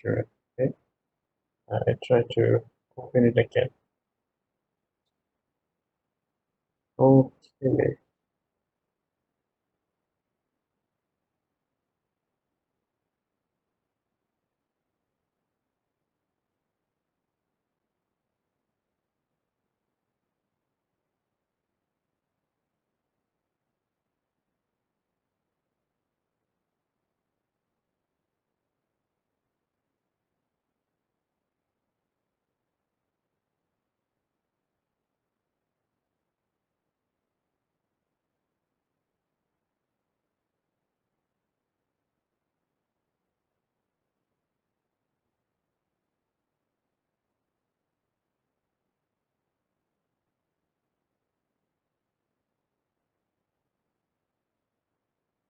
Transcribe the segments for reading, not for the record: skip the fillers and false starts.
Sure. Okay. I try to open it again. Okay.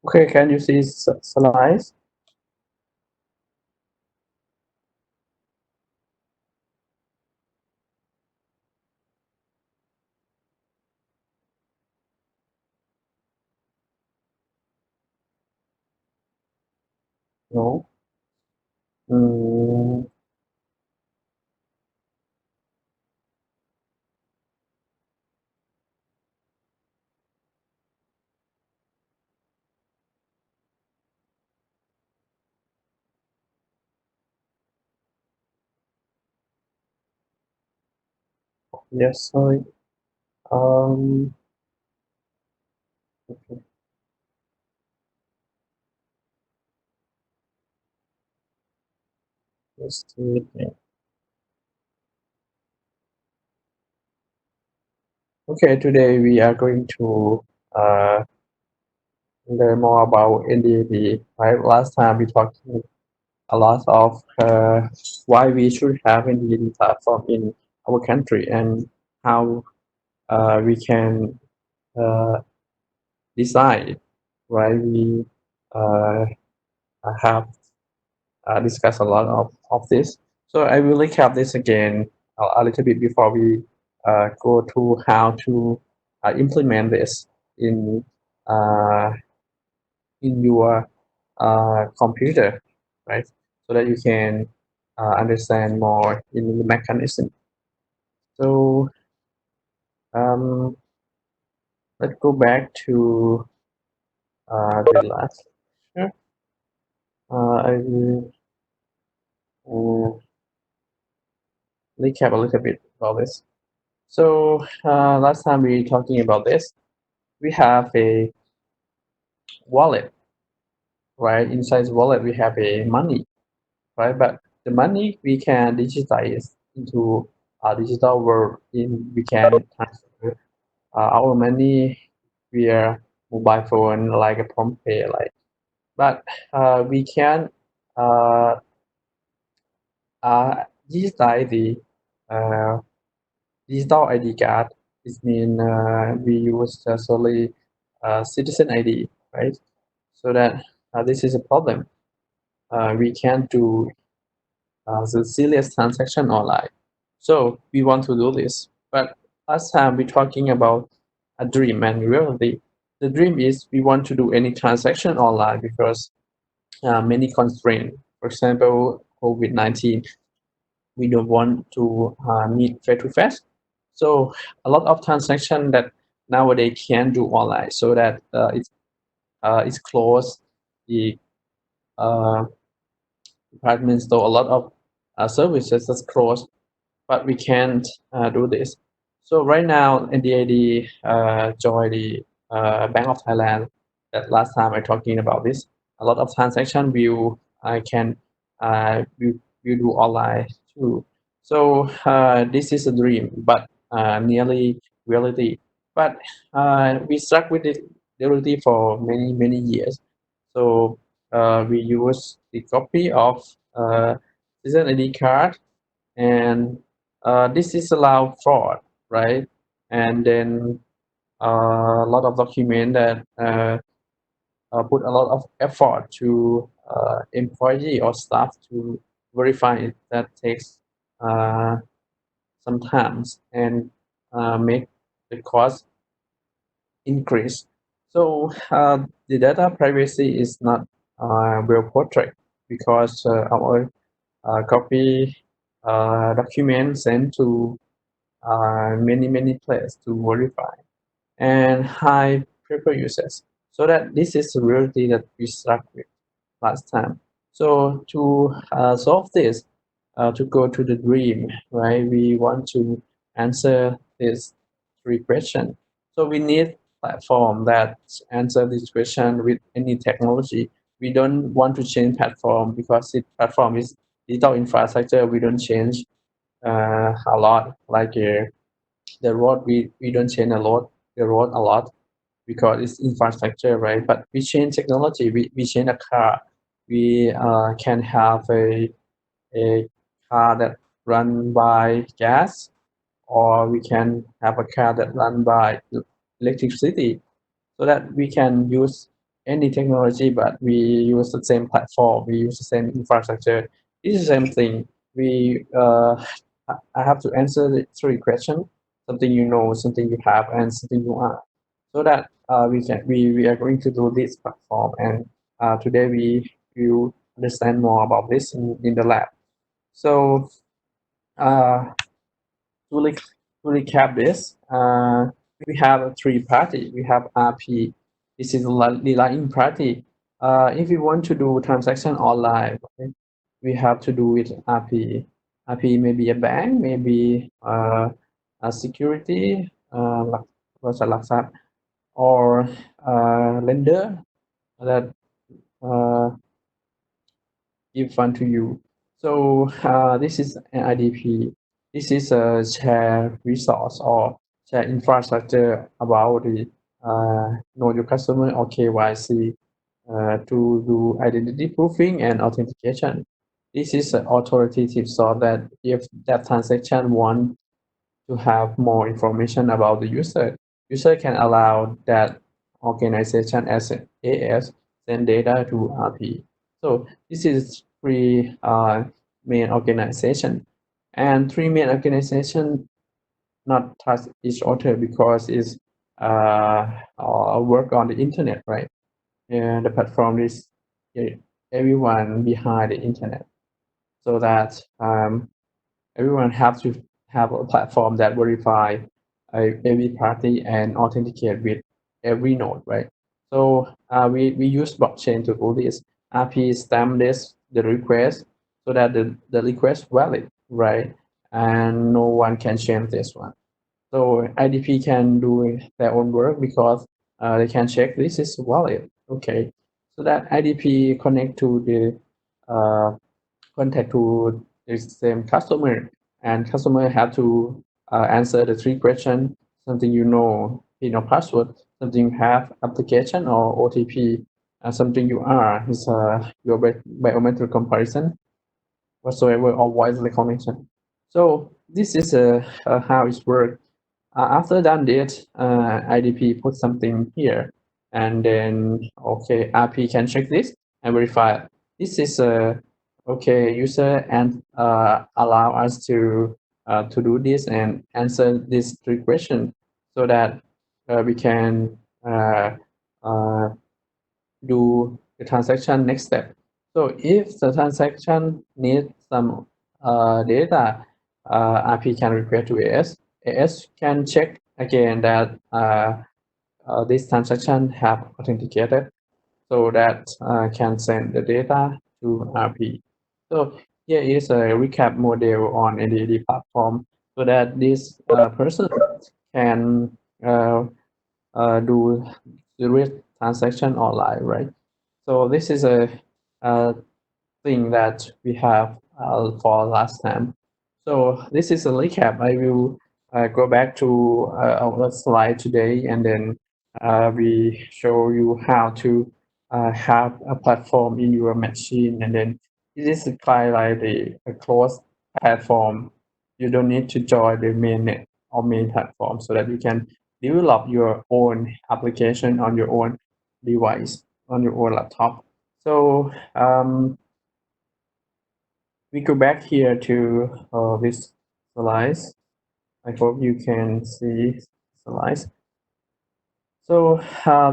Okay. Can you see slides? No. Mm, yes. Sorry. Um. Okay. Just a minute. Okay. Today we are going to learn more about NDAD. Right. Last time we talked a lot of why we should have NDAD platform in our country and how we can uh, decide. Right. We uh, have discussed a lot of this. So I will recap this again a little bit before we go to how to implement this in uh, in your computer, right? So that you can understand more in the mechanism. So let's go back to the last lecture. I will recap a little bit about this. So last time we talking about this, we have a wallet, right? Inside the wallet we have a money, right? But the money we can digitize into a digital world. We can transfer our money via mobile phone like a prompt pay, like. But we can uh, digitize the uh, digital ID card. It means we use solely citizen ID, right? So that this is a problem. We can't do the serious transaction online. So we want to do this. But last time we talking about a dream and reality. The dream is we want to do any transaction online because many constraints. For example, COVID-19, we don't want to meet face to face. So a lot of transaction that nowadays can do online. So that it's closed the uh, department store. A lot of services is closed, but we can't do this. So right now, NDAD joined the Bank of Thailand. That last time I talking about this. A lot of transaction will I can will do online too. So this is a dream, but nearly reality. But we stuck with the reality for many years. So we use the copy of citizen ID card, and this is allow fraud, right? And then a lot of document that put a lot of effort to employee or staff to verify it. That takes uh, some times and make the cost increase. So the data privacy is not well protected because our copy document sent to many places to verify and high paper users. So that this is the reality that we struck with last time. So to solve this, to go to the dream, right? We want to answer this three questions. So we need platform that answer this question with any technology. We don't want to change platform because it platform is digital infrastructure. We don't change a lot. Like the road, we don't change the road a lot because it's infrastructure, right? But we change technology. We change a car. We can have a car that run by gas, or we can have a car that run by electricity, so that we can use any technology, but we use the same platform, we use the same infrastructure. It's the same thing. We I have to answer the three questions: something you know, something you have, and something you are. So that we are going to do this platform, and today we will understand more about this in the lab. So uh, to, re- to recap this, we have a three party. We have RP. This is the line party. If we want to do transaction online, okay, we have to do with RP. RP may be a bank, maybe a security, basicหลักทรัพย์ or lender that uh, give fund to you. So this is an IDP. This is a shared resource or shared infrastructure about the know your customer or KYC to do identity proofing and authentication. This is an authoritative so that if that transaction want to have more information about the user can allow that organization as an AS send data to RP. So this is three main organization, and three main organization not trust each other because it's work on the internet, right? And the platform is everyone behind the internet, so that everyone have to have a platform that verify every party and authenticate with every node, right? So we use blockchain to do this. RP stamp this the request so that the request valid, right? And no one can change this one. So IDP can do their own work because they can check this is valid. Okay, so that IDP connect to the contact to the same customer, and customer have to answer the three questions: something you know, PIN or password; something you have, application or OTP; and something you are is your biometric comparison whatsoever or voice recognition. So this is how it works. After done that, IDP put something here, and then okay, RP can check this and verify this is okay user and allow us to do this and answer this three questions so that we can uh, do the transaction next step. So if the transaction needs some data, RP can request to AS. AS can check again that this transaction have authenticated, so that can send the data to RP. So here is a recap model on NDD platform, so that this person can do the real transaction online, right? So this is a thing that we have for last time. So this is a recap. I will go back to our slide today, and then we show you how to have a platform in your machine, and then it is kind of like a closed platform. You don't need to join the mainnet or main platform, so that you can develop your own application on your own device, on your own laptop. So we go back here to this slides. I hope you can see slides. So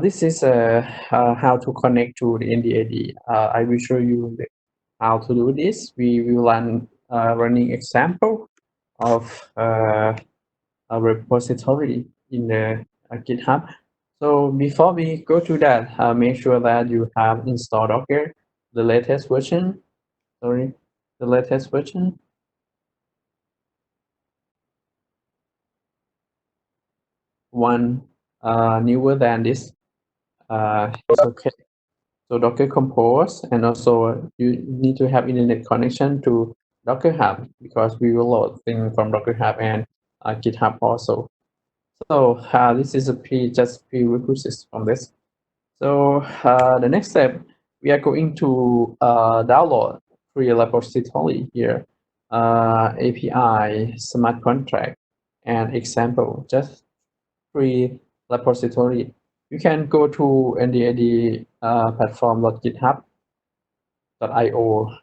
this is how to connect to the NDAD. I will show you how to do this. We will run running example of a repository in the GitHub. So before we go to that, make sure that you have installed Docker, the latest version. Sorry, the latest version. One newer than this is okay. So Docker Compose, and also you need to have internet connection to Docker Hub, because we will load things from Docker Hub and GitHub also. So this is a just prerequisites from this. So the next step, we are going to download free repository here, API, smart contract, and example, just free repository. You can go to NDID platform.github.io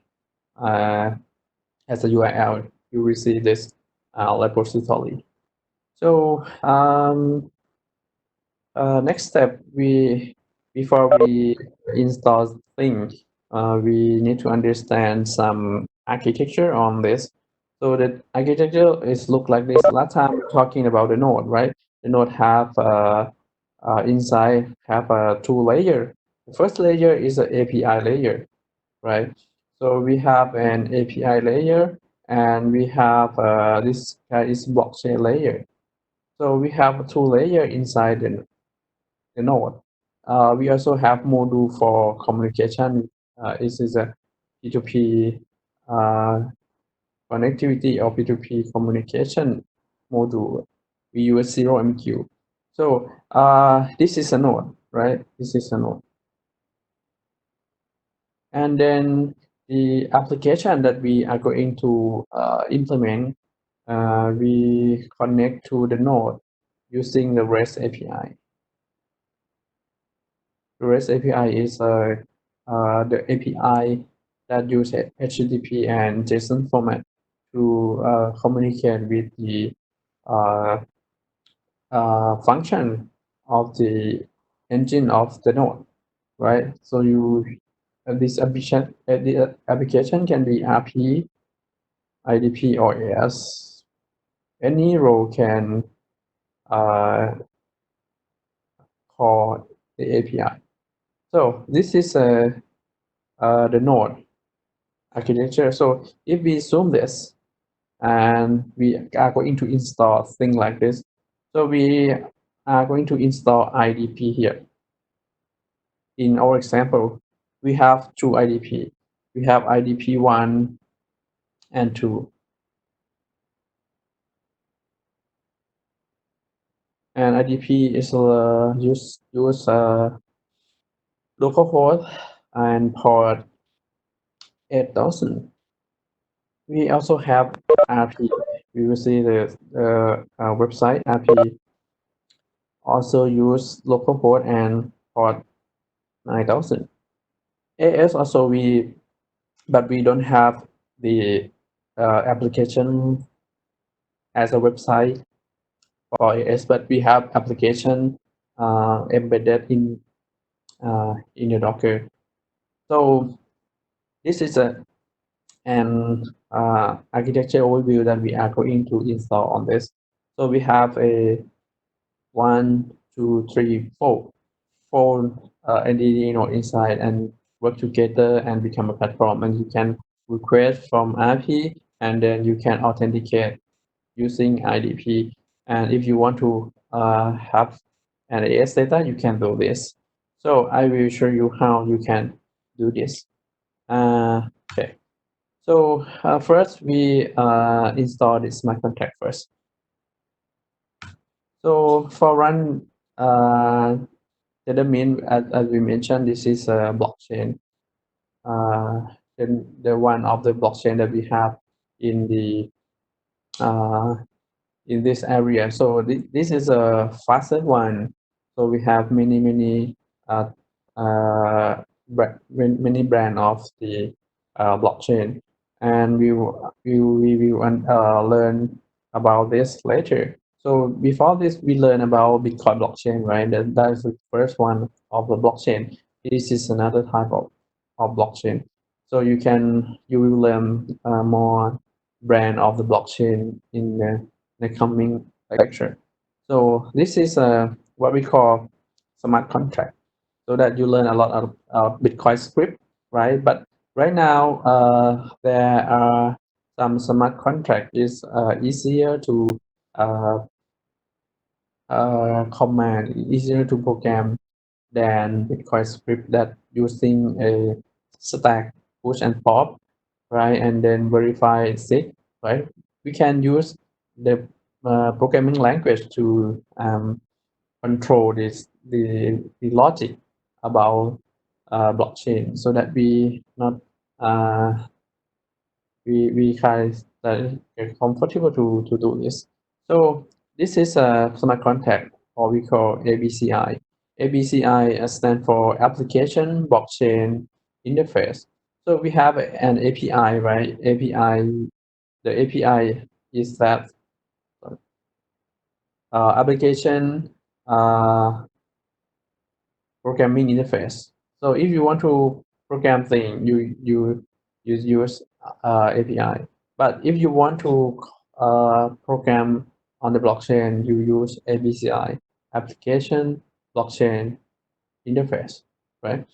as a URL. You will see this repository. So next step, before we install things, we need to understand some architecture on this. So the architecture is look like this. Last time we talking about the node, right? The node have inside have a two layer. The first layer is an API layer, right? So we have an API layer, and we have this guy is blockchain layer. So we have two layer inside the node. We also have module for communication. This is a P2P connectivity or P2P communication module. We use 0MQ. So this is a node, right? This is a node. And then the application that we are going to implement, we connect to the node using the REST API. The REST API is the API that uses HTTP and JSON format to communicate with the function of the engine of the node, right? So this application can be RP, IDP, or AS. Any role can call the API. So this is the node architecture. So if we zoom this, and we are going to install things like this. So we are going to install IDP here. In our example, we have two IDP. We have IDP 1 and 2. And IDP is use localhost and port 8000. We also have RP. We will see the website RP also use localhost and port 9000. AS also but we don't have the application as a website for AS, but we have application embedded in the Docker. So this is an architecture overview that we are going to install on this. So we have a 1, 2, 3, 4 NDD node inside, and work together and become a platform. And you can request from RP, and then you can authenticate using IDP. And if you want to have an AS data, you can do this. So I will show you how you can do this. Okay. So first we install the smart contract first. So for run determine, as we mentioned, this is a blockchain. Then the one of the blockchain that we have in the in this area. So this is a fastest one. So we have many many brand of the blockchain, and we will learn about this later. So before this, we learn about Bitcoin blockchain, right? That is the first one of the blockchain. This is another type of blockchain. So you will learn more brand of the blockchain in the coming lecture. So this is what we call smart contract, so that you learn a lot of Bitcoin script, right? But right now there are some smart contract is easier to uh, command, easier to program than Bitcoin script that using a stack push and pop, right? And then verify it, right? We can use the programming language to control the logic about blockchain, so that we not uh, we kind get comfortable to do this. So this is a smart contract, or we call ABCI. ABCI stands for Application Blockchain Interface. So we have an API, right? The API is that application programming interface. So if you want to program thing, you use API. But if you want to program on the blockchain, you use ABCI, application blockchain interface, right?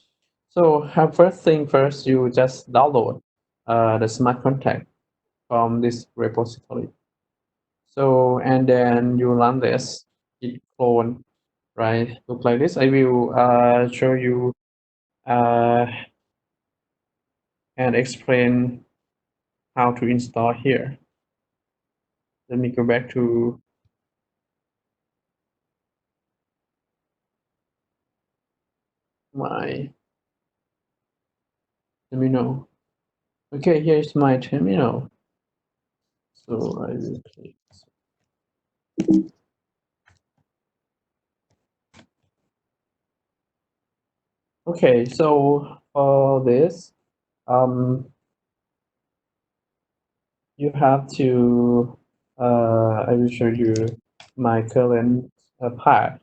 So first thing first, you just download the smart contract from this repository. So and then you run this git clone, right? Look like this. I will show you uh, and explain how to install here. Let me go back to my terminal. Okay, here's my terminal. So I will click. Okay, so for this, you have to, I will show you my current path.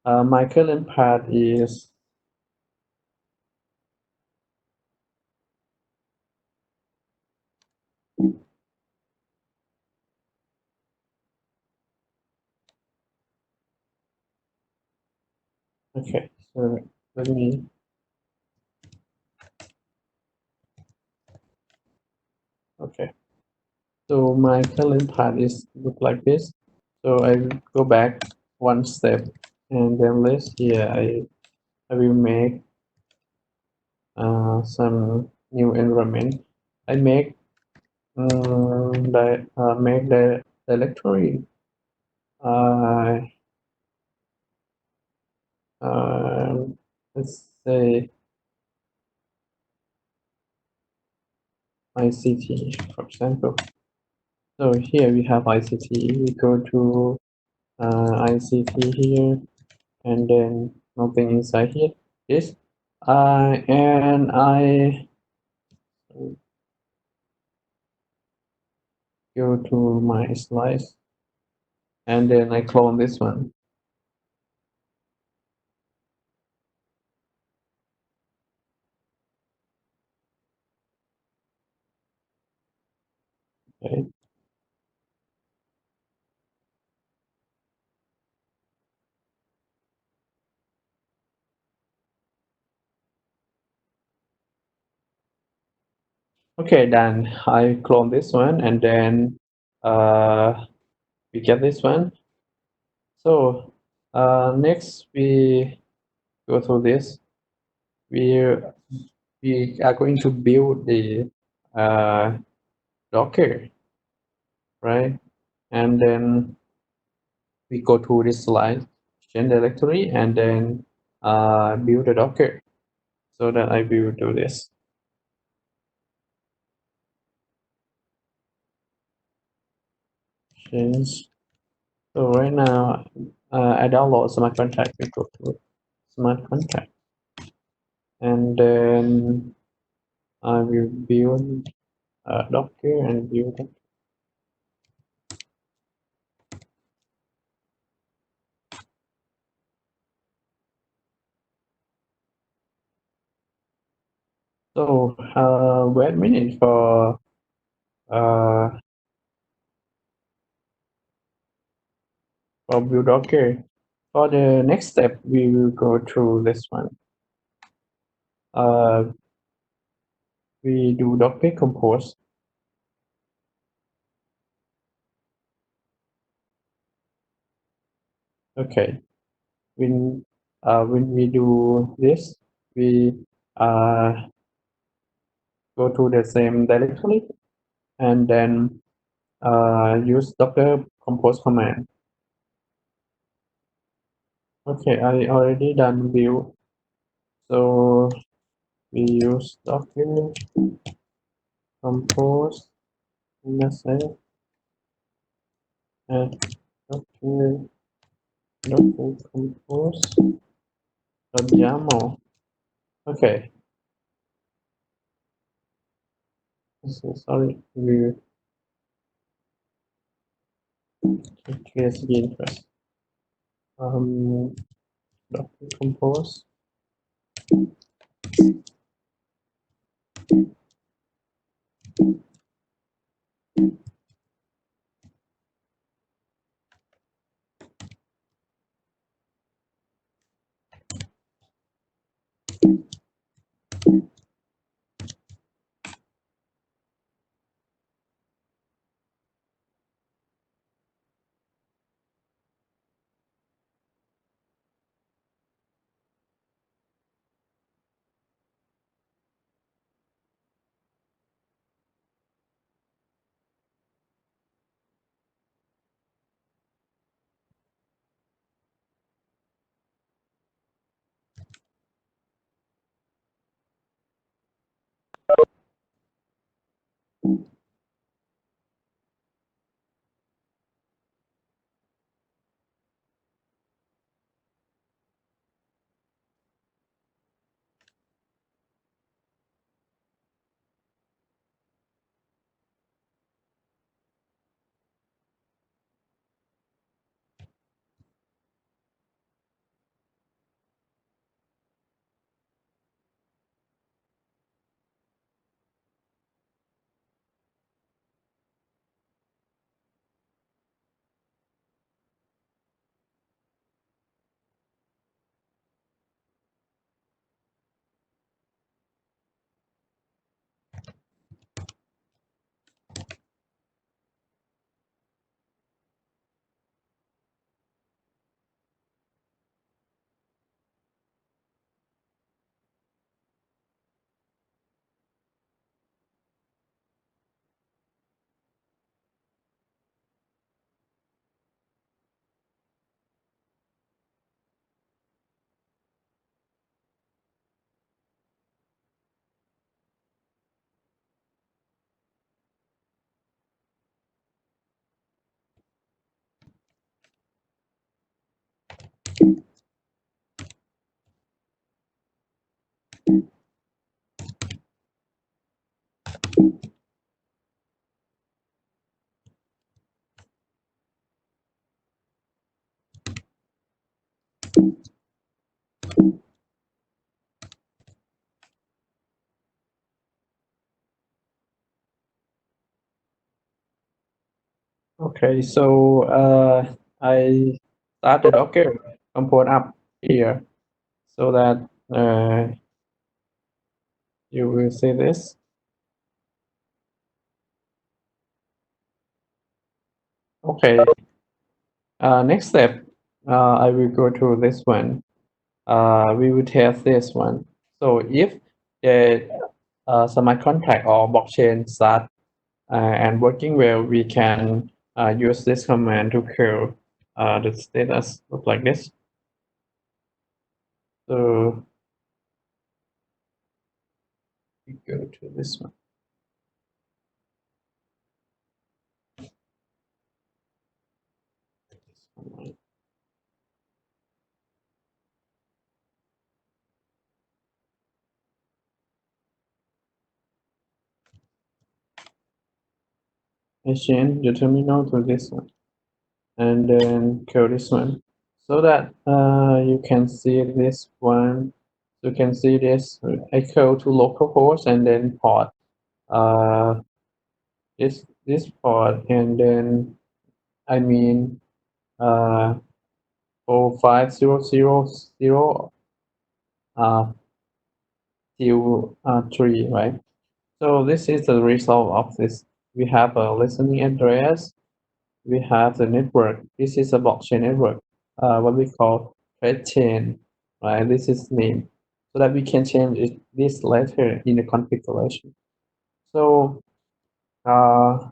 My current path is okay. So let me. Okay. So my current path is look like this. So I will go back one step, and then let's here I will make some new environment. I make make the directory uh, uh, let's say ICT, for example. So here we have ICT. We go to ICT here, and then nothing inside here. This and I go to my slides, and then I clone this one. Okay. Okay, then I clone this one, and then we get this one. So next we go through this. We we are going to build the Docker, right? And then we go to this slide, change directory, and then build a Docker. So that I will do this. Change. So right now, I download smart contract. We go to smart contract, and then I will build Docker and build it. So Wait a minute for build Docker. For the next step, we will go through this one. We do Docker compose. Okay. When we do this, we go to the same directory and then use Docker compose command. Okay, I already done build. So we use Docker compose message and Docker compose YAML. Okay. So sorry, we clear screen first. Docker compose. Okay, so I start the Docker compose up here so that you will see this. Okay. Next step, I will go to this one. We will test this one. So if the smart contract or blockchain start and working well, we can use this command to kill the status look like this. So we go to this one. I change the terminal to this one and then kill this one so that you can see this one. You can see this echo to localhost and then port uh, this port, and then I mean 45000 uh, till 3, right? So this is the result of this. We have a listening address. We have the network. This is a blockchain network. What we call thread chain, right? This is name, so that we can change this letter in the configuration. So uh,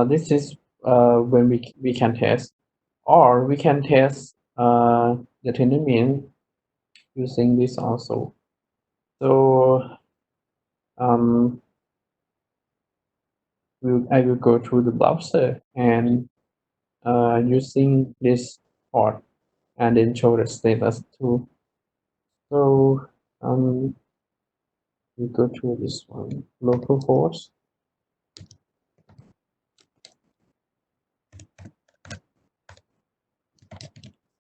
this is when we can test, or we can test the tenement using this also. So I will go to the browser and using this port, and then show the status too. So we go to this one, localhost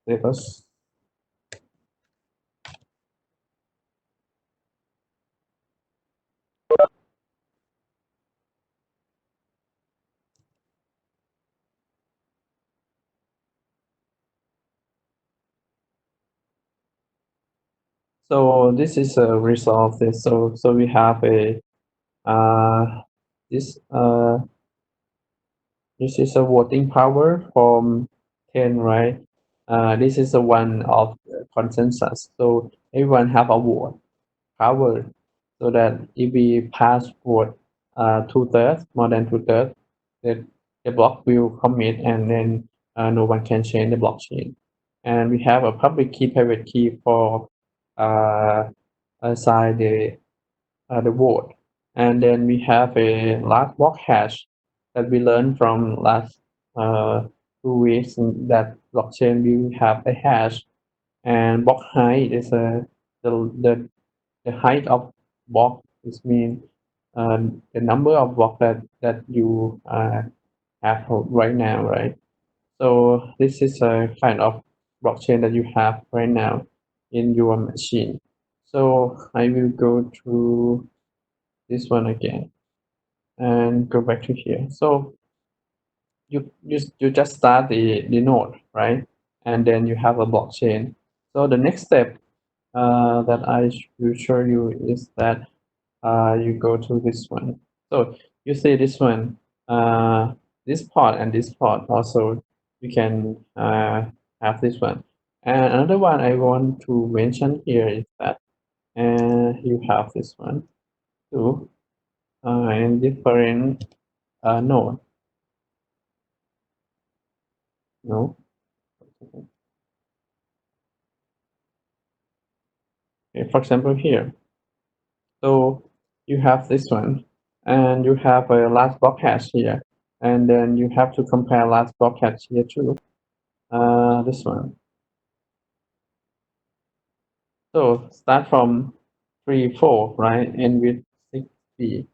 status. So this is a result of this. So we have a this this is a voting power from 10, right? This is a one of consensus. So everyone have a vote power, so that if we pass vote 2/3, more than 2/3, the block will commit, and then no one can change the blockchain. And we have a public key, private key for uh, assign the vote. And then we have a last block hash that we learned from last uh, 2 weeks, that blockchain will have a hash, and block height is the the the height of block is mean the number of block that you have right now, right? So this is a kind of blockchain that you have right now in your machine. So I will go to this one again and go back to here. So you just start the node, right? And then you have a blockchain. So the next step that I will show you is that you go to this one. So you see this one, this part and this part also, you can have this one. And another one I want to mention here is that you have this one too, in different node. No, okay, for example here. So you have this one, and you have a last block hash here, and then you have to compare last block hash here too. This one. So start from 3, 4, right? And with 6B,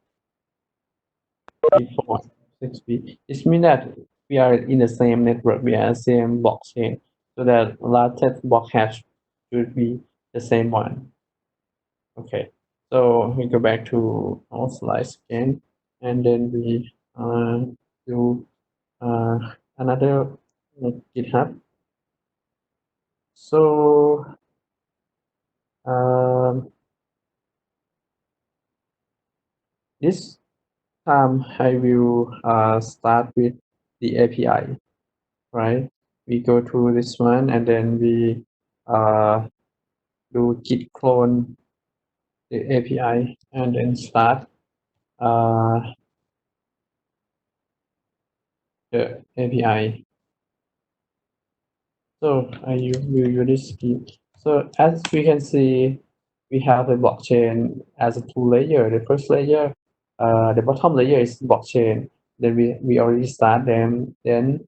3, 4, 6B. It means that we are in the same network, we are same blockchain. So that latest block hash should be the same one. Okay. So we go back to our slides again, and then we do another GitHub. So this I will start with the API, right? We go to this one, and then we do git clone the API, and then start the API. So I will use this key. So as we can see, we have a blockchain as a two layer. The first layer, the bottom layer is blockchain. Then we already start them. And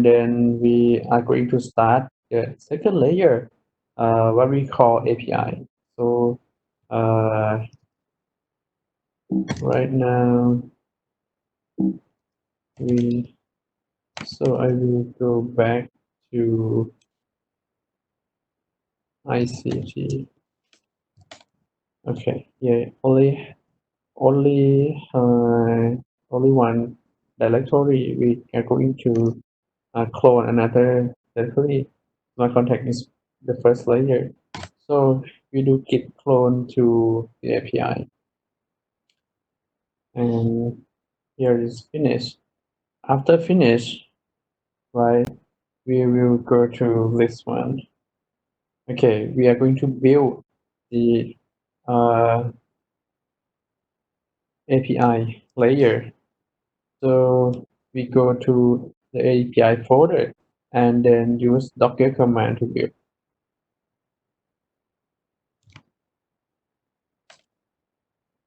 then we are going to start the second layer, what we call API. So right now I will go back to ICT. Okay, yeah, only only only one directory. We are going to clone another directory. My contact is the first layer. So we do git clone to the API, and here is finish. After finish, right, we will go to this one. Okay, we are going to build the API layer. So we go to the API folder and then use Docker command to build.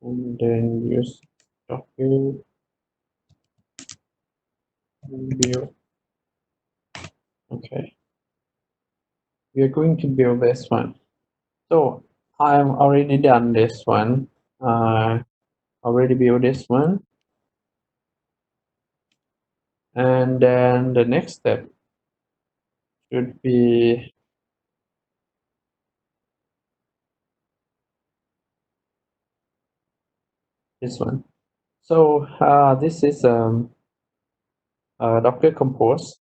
And then use Docker build. Okay, we are going to build this one. So I'm already done this one. Already built this one. And then the next step should be this one. So this is Docker Compose.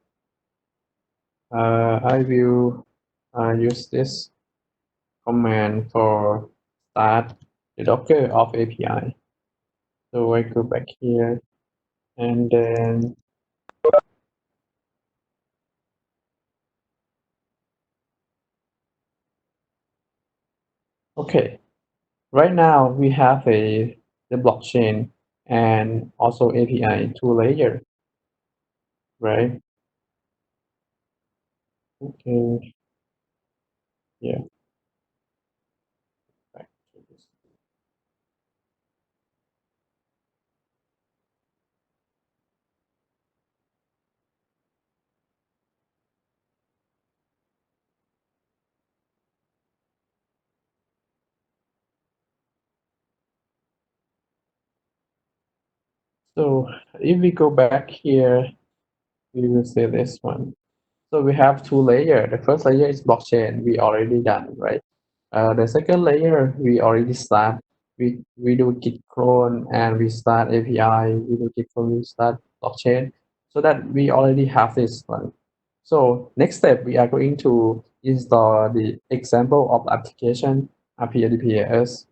I will use this command for start the Docker of API. So I go back here and then okay. Right now we have the blockchain and also API two layer, right? Okay, yeah. Back to this. So if we go back here, we will see this one. So we have two layers. The first layer is blockchain. We already done, right? The second layer we already start. We do git clone and we start API. We do git clone. We start blockchain. So that we already have this one. So next step we are going to install the example of application RPADPAS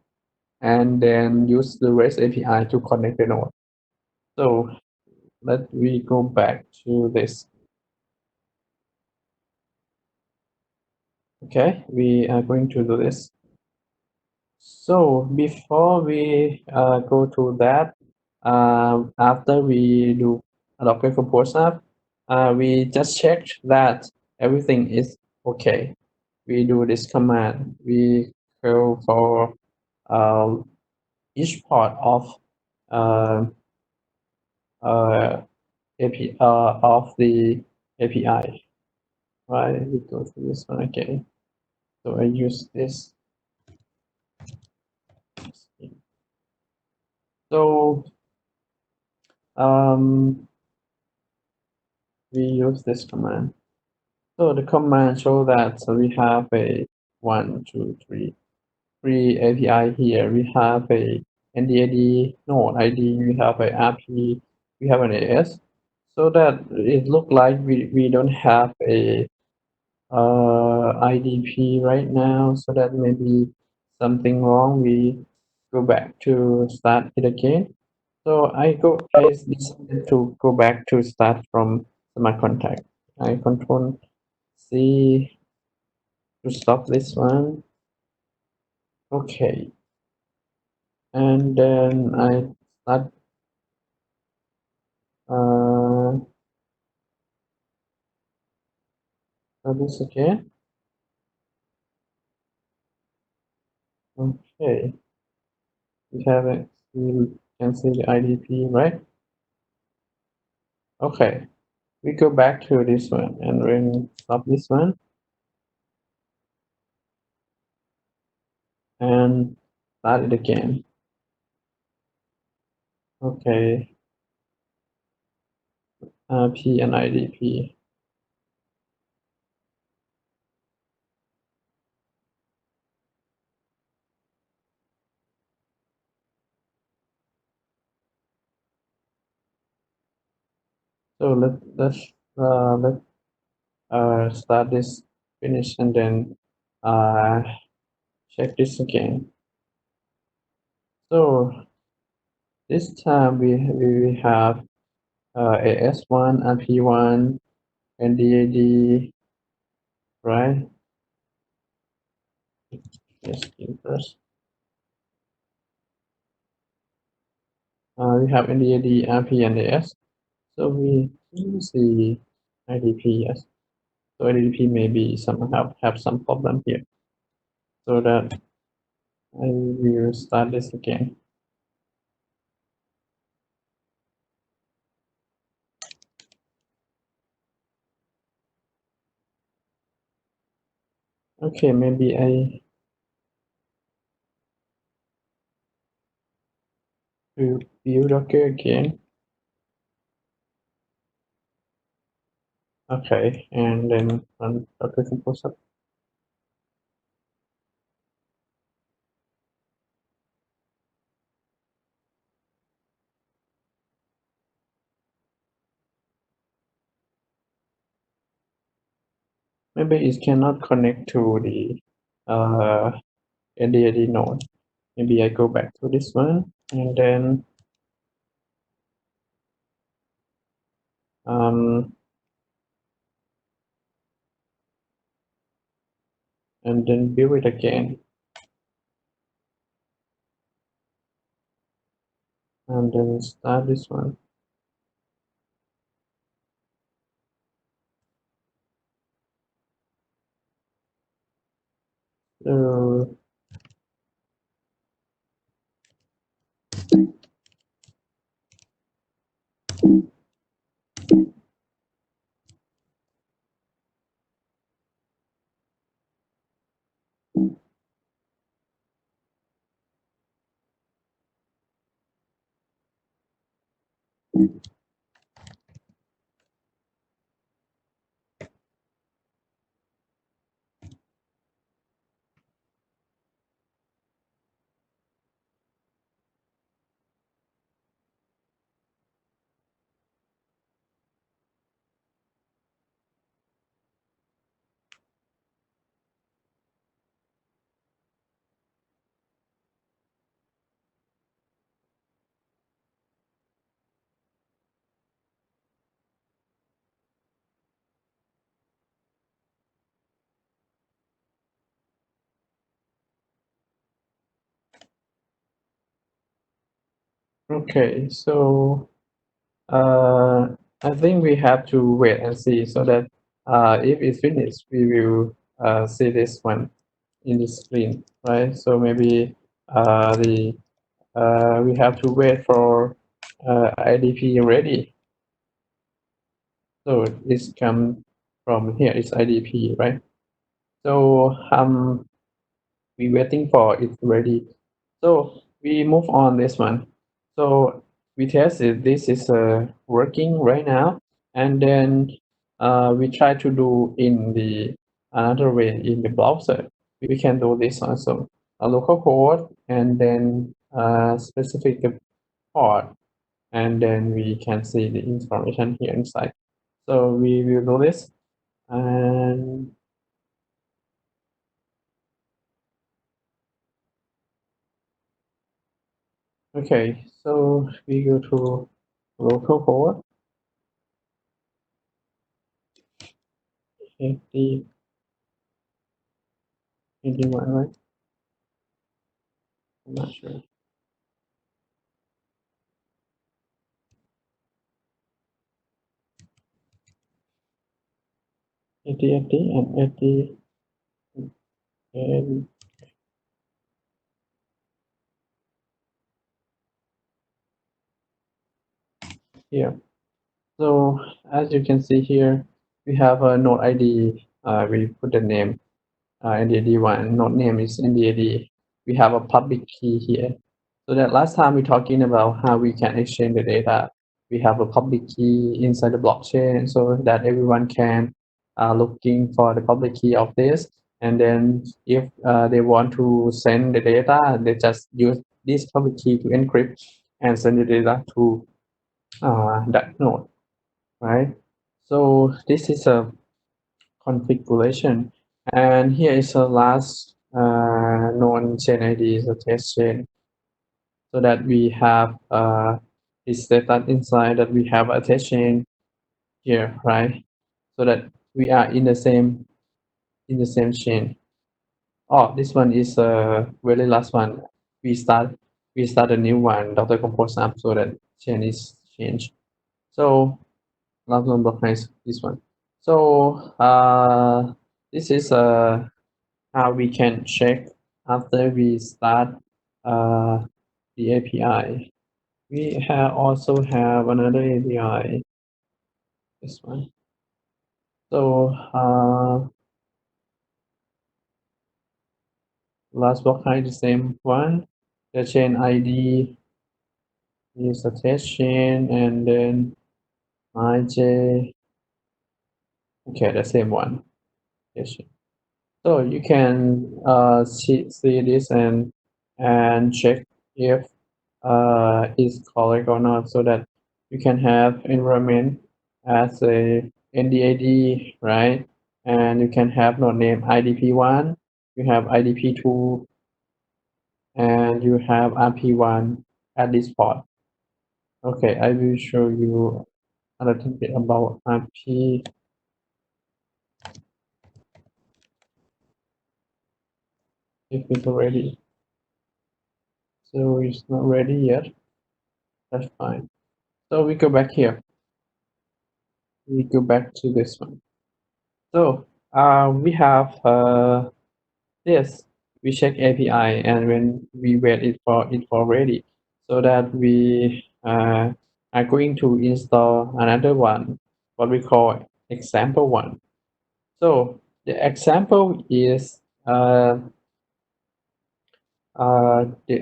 and then use the REST API to connect the node. So let we go back to this. Okay, we are going to do this. So before we go to that, after we do a Docker Compose app, we just check that everything is okay. We do this command. We go for each part of uh, of the API. Right, we go to this one again. So I use this. So we use this command. So the command show that so we have a 1, 2, 3, 3 API here. We have a NDID node ID. We have a RP. We have an AS. So that it look like we don't have a IDP right now. So that may be something wrong. We go back to start it again. So I decided to go back to start from my contact. I control C to stop this one. Okay. And then I start uh this again. Okay. We have it. You can see the IDP, right? Okay. We go back to this one and then stop this one and start it again. Okay. P and IDP. So let's start this, finish, and then check this again. So this time we have AS1, RP1, and DAD, right? Yes, first. We have NDAD, RP, and AS. So we see IDP, yes. So IDP maybe somehow have some problem here. So that I will start this again. Okay, maybe I will view Docker again. Okay, and then run Docker Compose up. Maybe it cannot connect to the NDAD node. Maybe I go back to this one and then build it again. And then start this one. So okay, so I think we have to wait and see, so that if it's finished, we will see this one in the screen, right? So maybe we have to wait for IDP ready. So this come from here is IDP, right? So we waiting for it ready. So we move on this one. So we test it. This is working right now, and then we try to do in the another way in the browser. We can do this also. A local code and then specific port, and then we can see the information here inside. So we will do this, and okay, so we go to localhost 8081, right? I'm not sure. 8080 and 80 and here. So as you can see here, we have a node ID. We put the name NDAD1. Node name is NDAD. We have a public key here. So that last time we talking about how we can exchange the data. We have a public key inside the blockchain so that everyone can looking for the public key of this. And then if they want to send the data, they just use this public key to encrypt and send the data to that node, right? So this is a configuration, and here is the last known chain ID is a test chain, so that we have this status inside that we have a test chain here, right? So that we are in the same chain. Oh, this one is a very last one. We start a new one, Dr. Compose up, so that chain is changed. So last one block is this one. So this is how we can check after we start the API. We also have another API, this one. So last block height the same one. The chain ID is a test chain, and then IJ. Okay, the same one. Test chain. So you can see this and check if is correct or not, so that you can have environment as a NDAD, right? And you can have node name IDP1, you have IDP2, and you have RP1 at this port. Okay, I will show you a little bit about RP. If it's ready. So it's not ready yet. That's fine. So we go back here. We go back to this one. So we have this. We check API, and when we wait it for ready, so that we are going to install another one, what we call example one. So the example is the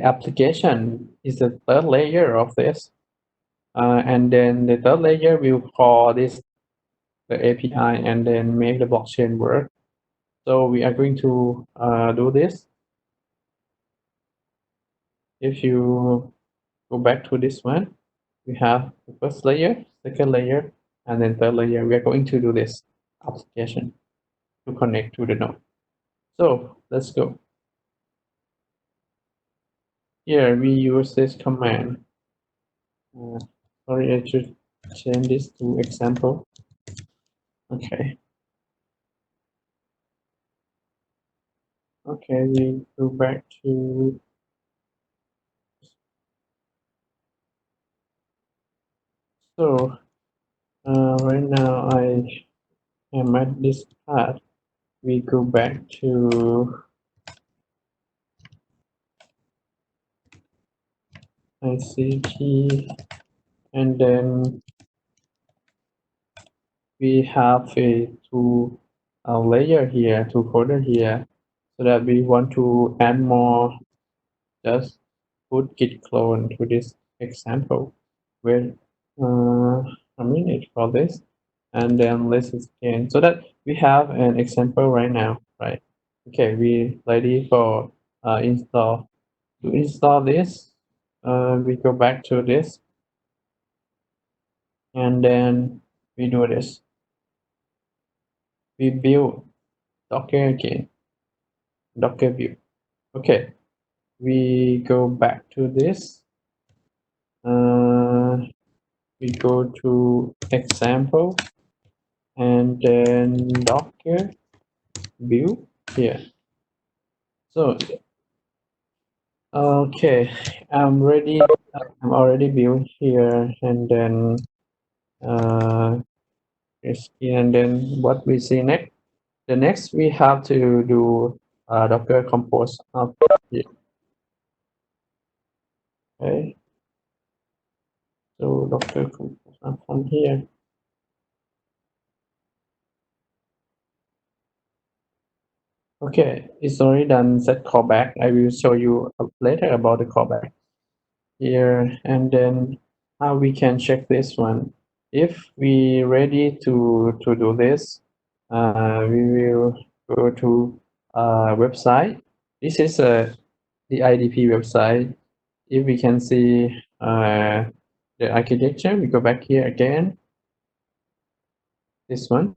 application is the third layer of this, and then the third layer will call this the API and then make the blockchain work. So we are going to do this. If you go back to this one, we have the first layer, second layer, and then third layer. We are going to do this application to connect to the node. So let's go. Here we use this command. Sorry, I should change this to example. Okay. Okay, we go back to so right now I am at this part. We go back to ICT, and then we have a two layer here, two folder here, so that we want to add more. Just put git clone to this example. Wait a minute for this, and then let's scan so that we have an example right now, right? Okay, we ready for install. To install this, we go back to this, and then we do this. We build Docker again, Docker view. Okay, we go back to this. We go to example, and then Docker view here. So okay, I'm ready. I'm already built here, and then and then what we see next. The next we have to do Docker compose up here. Okay, so Docker compose up from here. Okay, it's already done set callback. I will show you later about the callback here, and then how we can check this one. If we ready to do this, we will go to website. This is the IDP website. If we can see the architecture, we go back here again. this one,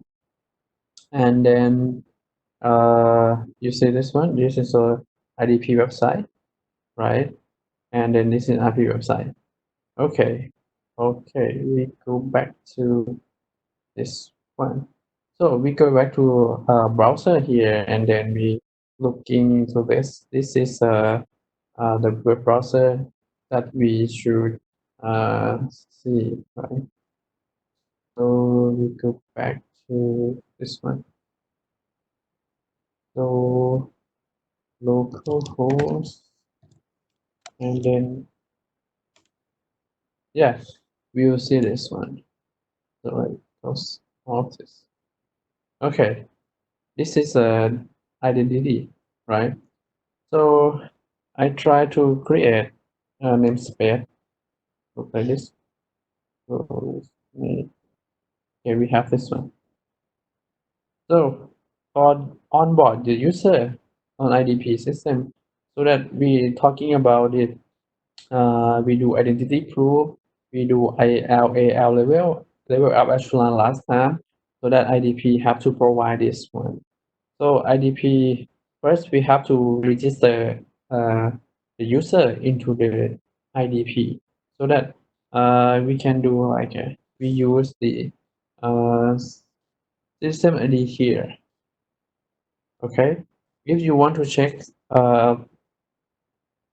and then you see this one. This is a IDP website, right? And then this is IP website. Okay, we go back to this one. So we go back to browser here, and then we looking into this. This is the web browser that we should see, right? So we go back to this one. So localhost, and then yeah, we will see this one. So like those all this. Okay, this is an identity, right? So I try to create a namespace. Look like this. So here we have this one. So for onboard the user on IDP system, so that we talking about it, we do identity proof, we do ILAL level up echelon last time, so that IDP have to provide this one. So IDP, first we have to register the user into the IDP, so that we can do like we use the uh, system ID here. Okay, if you want to check the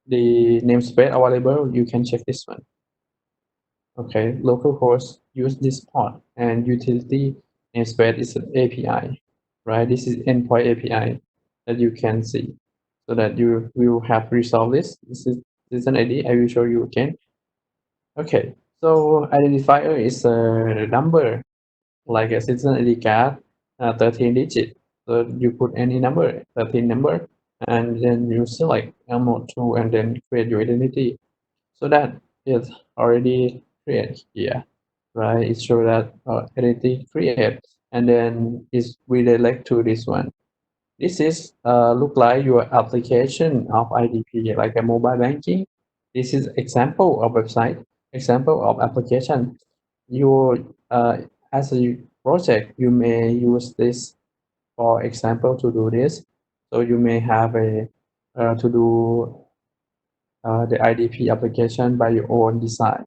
namespace available, you can check this one. Okay, localhost use this port, and utility namespace is an API, right? This is endpoint API that you can see, so that you will have resolved this. This is an ID. I will show you again. Okay, so identifier is a number like a citizen ID card, 13 digit. So you put any number, 13 number, and then you select mode 2 and then create your identity. So that is already created here, right? It shows that identity created, and then it's redirect to this one. This is look like your application of IDP, like a mobile banking. This is example of website, example of application. You as a project, you may use this for example to do this. So you may have a to do the IDP application by your own design.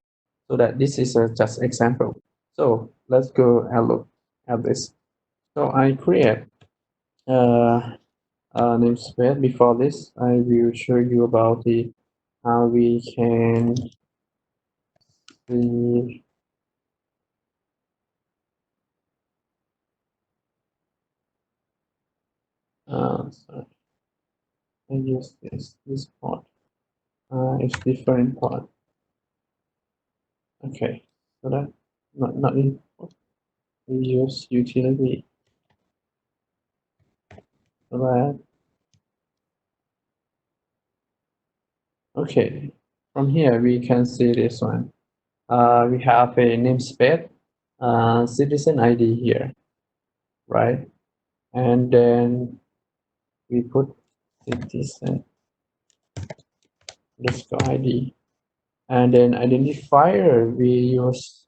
So that this is a just example. So let's go and look at this. So I create namespace. Before this, I will show you about the how we can see sorry, I use this part. It's different part. Okay, so that not in we use utility. So that okay, from here we can see this one. We have a namespace, citizen ID here, right? And then we put citizen underscore ID. And then identifier, we use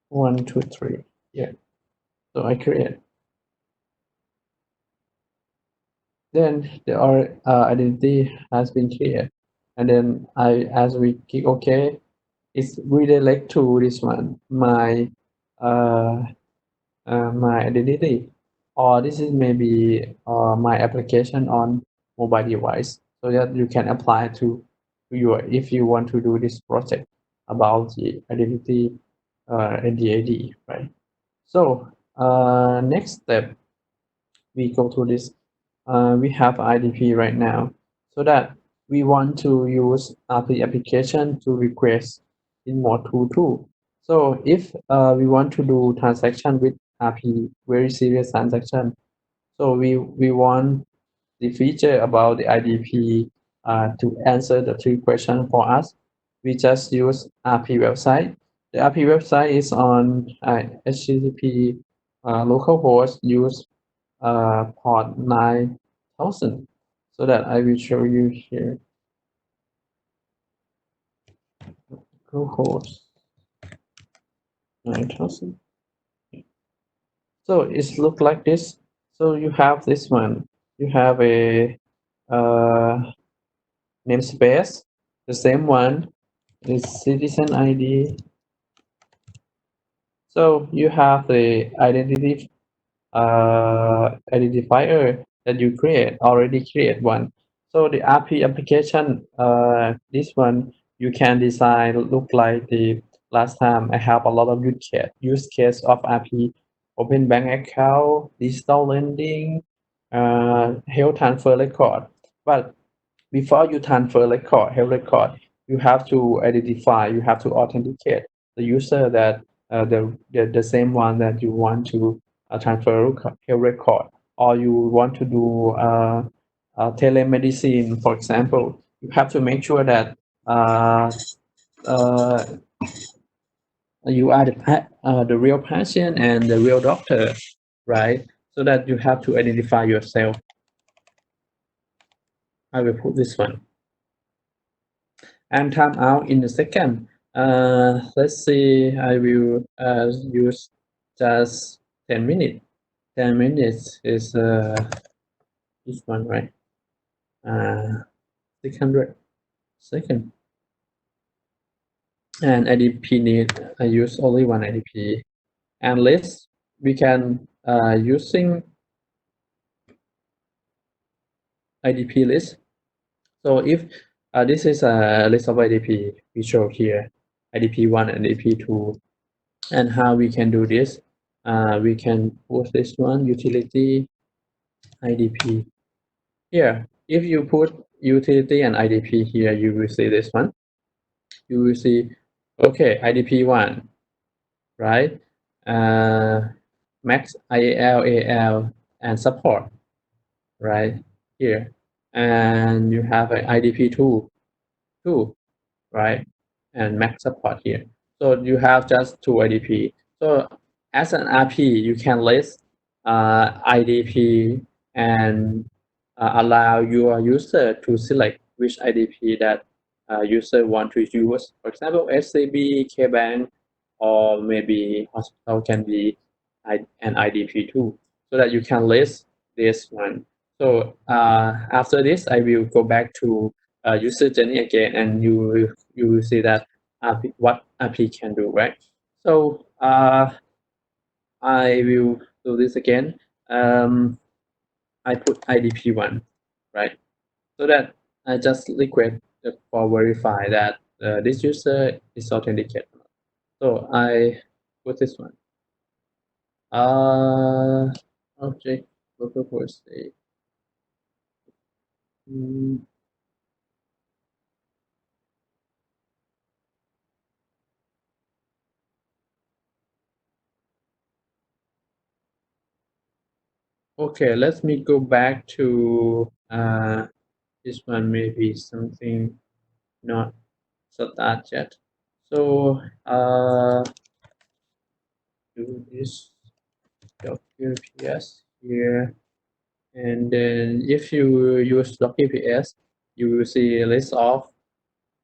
1, 2, 3. Yeah. So I create. Then our identity has been created. And then as we click OK, it's redirect to this one, my my identity, or this is maybe my application on mobile device, so that you can apply to your if you want to do this project about the identity and the ID, right? So next step, we go to this. We have IDP right now, so that we want to use the application to request in mode 2 too. So if we want to do transaction with RP, very serious transaction, so we want the feature about the IDP to answer the 3 questions for us. We just use RP website. The RP website is on HTTP localhost use port 9000. So that I will show you here. Localhost 9,000. So it's look like this. So you have this one. You have a namespace. The same one is citizen ID. So you have the identifier that you already create one. So the RP application, this one you can design look like the last time. I have a lot of use case of RP: open bank account, digital lending, health transfer record. But before you transfer health record, you have to you have to authenticate the user that the same one that you want to transfer health record, or you want to do telemedicine, for example. You have to make sure that uh, you are the real patient and the real doctor, right? So that you have to identify yourself. I will put this one. And time out in a second. Let's see, I will use just 10 minutes. 10 minutes is this one, right? 600 second. And IDP I use only one IDP. And list, we can using IDP list. So if this is a list of IDP, we show here IDP1 and IDP2. And how we can do this? We can put this one, utility IDP. Here, if you put utility and IDP here, you will see this one. You will see, okay, IDP1, right? Max, IAL, AL, and support, right? Here. And you have an IDP2, right? And max support here. So you have just two IDP. So as an RP, you can list IDP and allow your user to select which IDP that user want to use. For example, SCB, KBank, or maybe hospital can be an IDP too, so that you can list this one. So after this, I will go back to user journey again, and you will see that what RP can do, right? So I will do this again. I put IDP1, right? So that I just request for verify that this user is authenticated. So I put this one. Object local host. Okay, let me go back to this one. Maybe something not start yet. So do this dockerps here, and then if you use dockerps, you will see a list of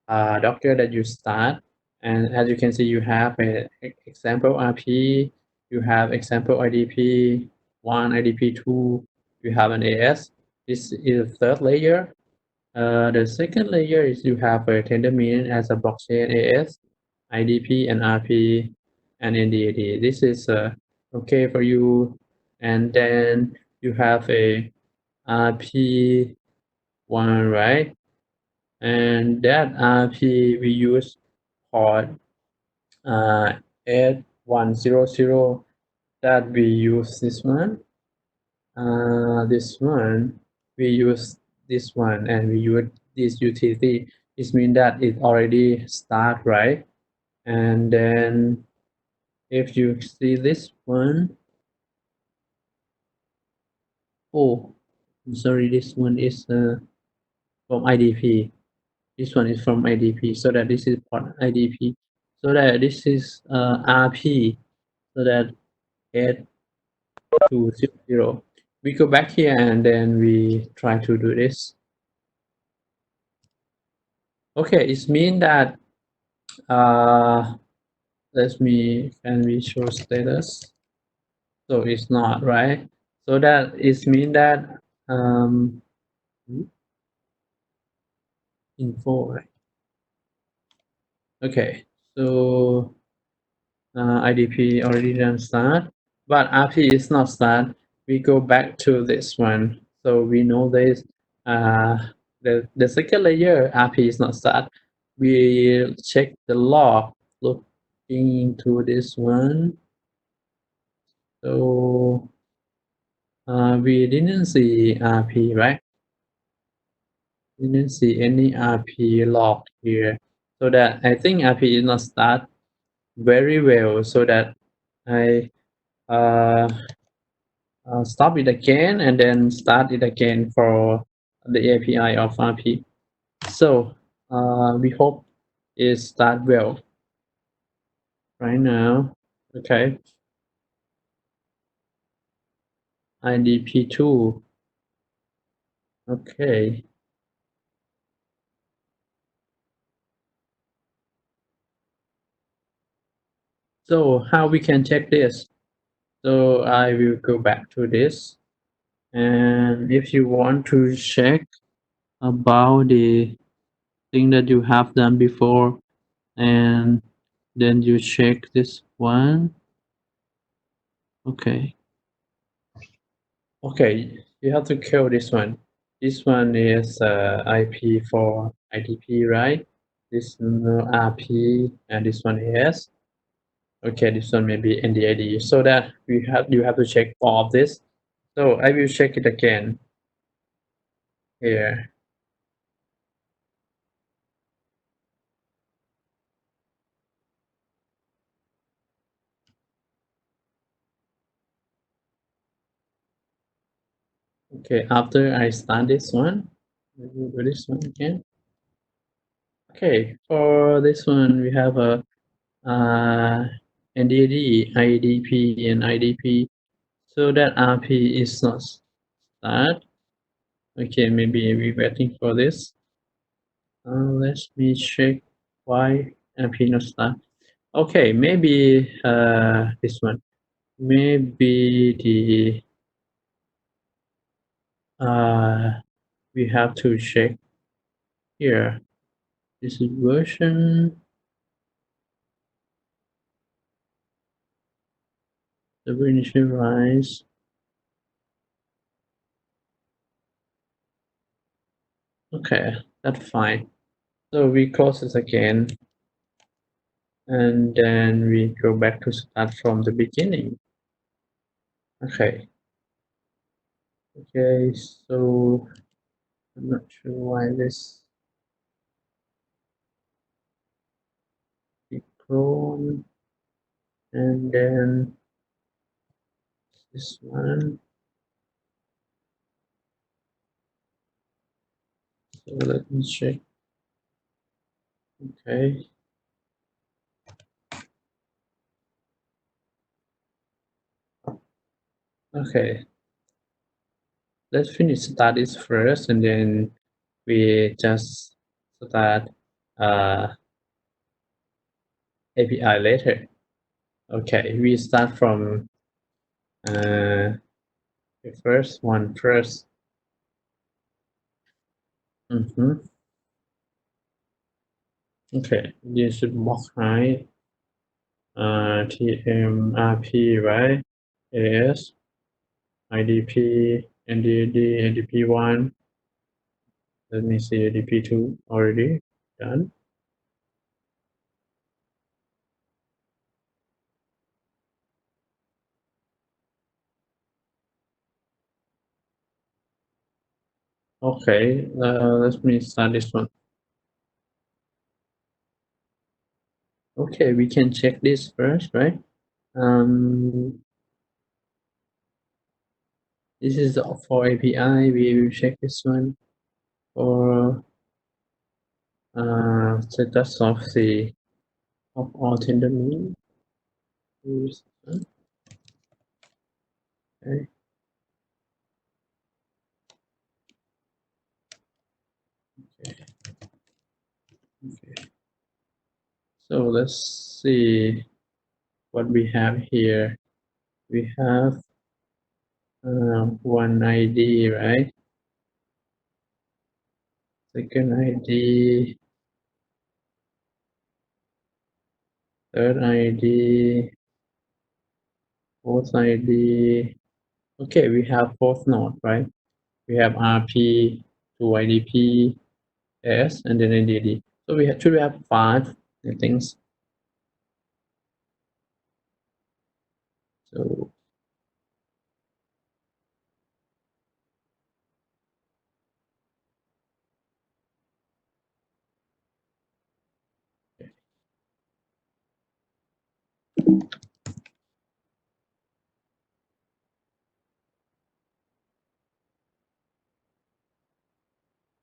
Docker that you start, and as you can see, you have an example RP, you have example IDP1, IDP2, you have an AS. This is the third layer. The second layer is you have a Tendermint as a blockchain AS, IDP and RP, and NDAD. This is okay for you. And then you have a RP1, right? And that RP we use port 8100, that we use this one. This one we use this one, and we use this utility. It means that it already start, right? And then if you see this one, oh, I'm sorry, this one is from IDP. This one is from IDP, so that this is port IDP, so that this is RP, so that 8200. We go back here and then we try to do this. Okay, it means that can we show status? So it's not, right? So that is mean that info, right? Okay, so IDP already done start, but RP is not start. We go back to this one. So we know this, the second layer RP is not start. We check the log, looking into this one. So we didn't see RP, right? We didn't see any RP log here. So that I think RP is not start very well, so that I stop it again and then start it again for the API of RP. So we hope it start well right now. Okay, IDP2. Okay, so how we can check this? So I will go back to this, and if you want to check about the thing that you have done before, and then you check this one. Okay, you have to kill this one. This one is IP for IDP, right? This no RP, and this one is okay. This one may be NDID. So that you have to check all of this. So I will check it again here. Okay, after I start this one, I will do this one again. Okay, for this one we have a NDD, IDP, and IDP. So that RP is not start. Okay, maybe we're waiting for this. Let me check why RP not start. Okay, maybe this one. Maybe the we have to check here. This is version. The initialize. Okay, that's fine. So we close this again, and then we go back to start from the beginning. Okay. Okay, so I'm not sure why this clone, and then this one. So let me check. Okay. Okay. Let's finish studies first, and then we just start API later. Okay, we start from the first one first. Okay, you should block high TMRP, right? AS, IDP, NDD, NDP1. Let me see ADP2 already done. Okay, let me start this one. Okay, we can check this first, right? This is for API. We will check this one for status of the of all tender mean. Okay. Okay. So let's see. what we have here. We have one ID, right? Second ID, third ID, fourth ID. Okay, we have fourth node, right? We have RP to IDP, S, and then NDD. So should we have 5 things. So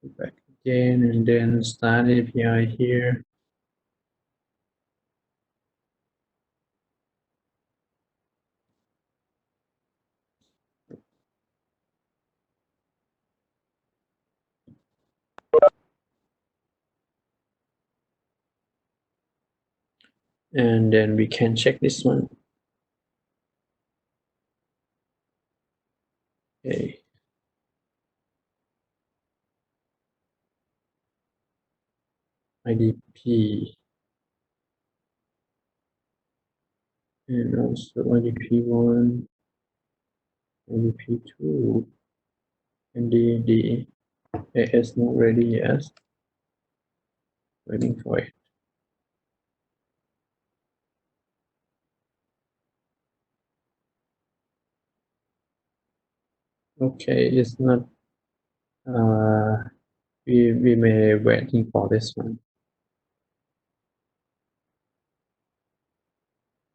go back again and then start API here. And then we can check this one. Okay. IDP and also IDP1, IDP2, and the AS not ready yet. Waiting for it. Okay, it's not. We may waiting for this one.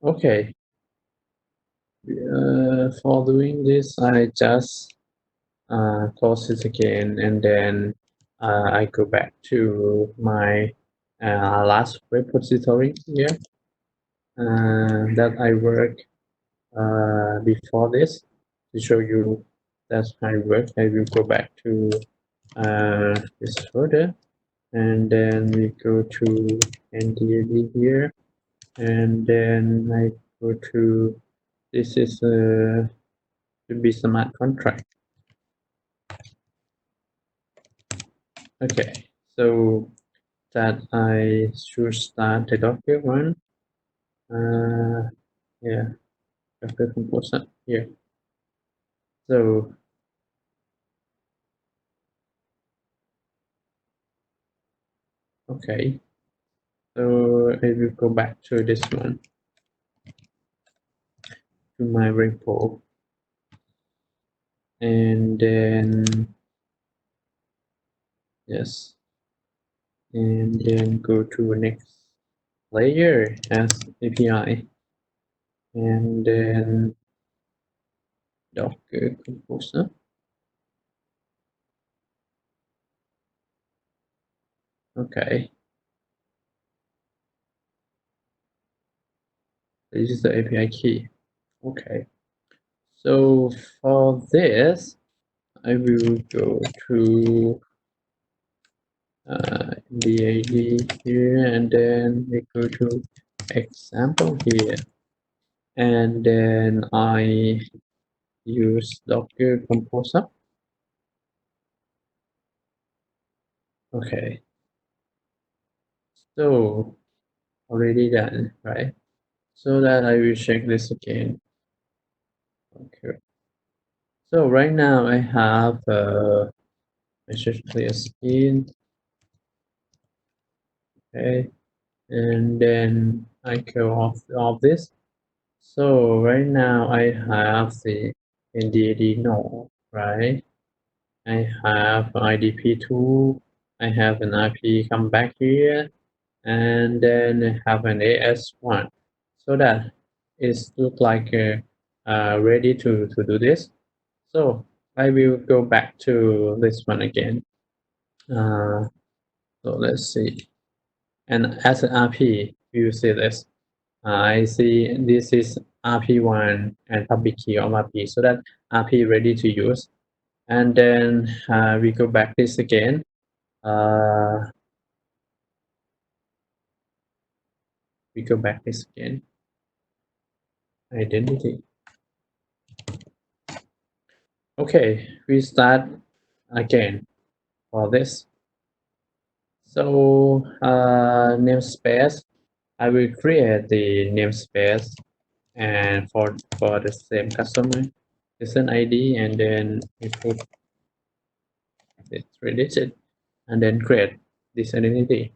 Okay. For doing this, I just close it again, and then I go back to my last repository here that I work before this. To show you that I work, I will go back to this folder, and then we go to NDAD here, and then I go to this is should be smart contract. Okay, so that I should start the Docker one. Yeah, Docker composer here. So okay, so I will go back to this one, to my repo, and then yes, and then go to next layer as API, and then Docker composer. Okay, this is the API key. Okay, so for this, I will go to DAD here, and then we go to example here, and then I use Docker Composer. Okay, so already done, right? So that I will check this again. Okay, so right now I have message clear screen. Okay, and then I go off this. So right now I have the NDAD node, right? I have IDP2, I have an IP come back here, and then I have an AS1. So that is look like ready to do this. So I will go back to this one again. So let's see. And as an RP, we will see this. I see this is RP1 and public key of RP, so that RP ready to use. And then we go back this again. We go back this again. identity. Okay, we start again for this. So namespace, I will create the namespace and for the same customer citizen ID, and then we put it 3 digit and then create this identity.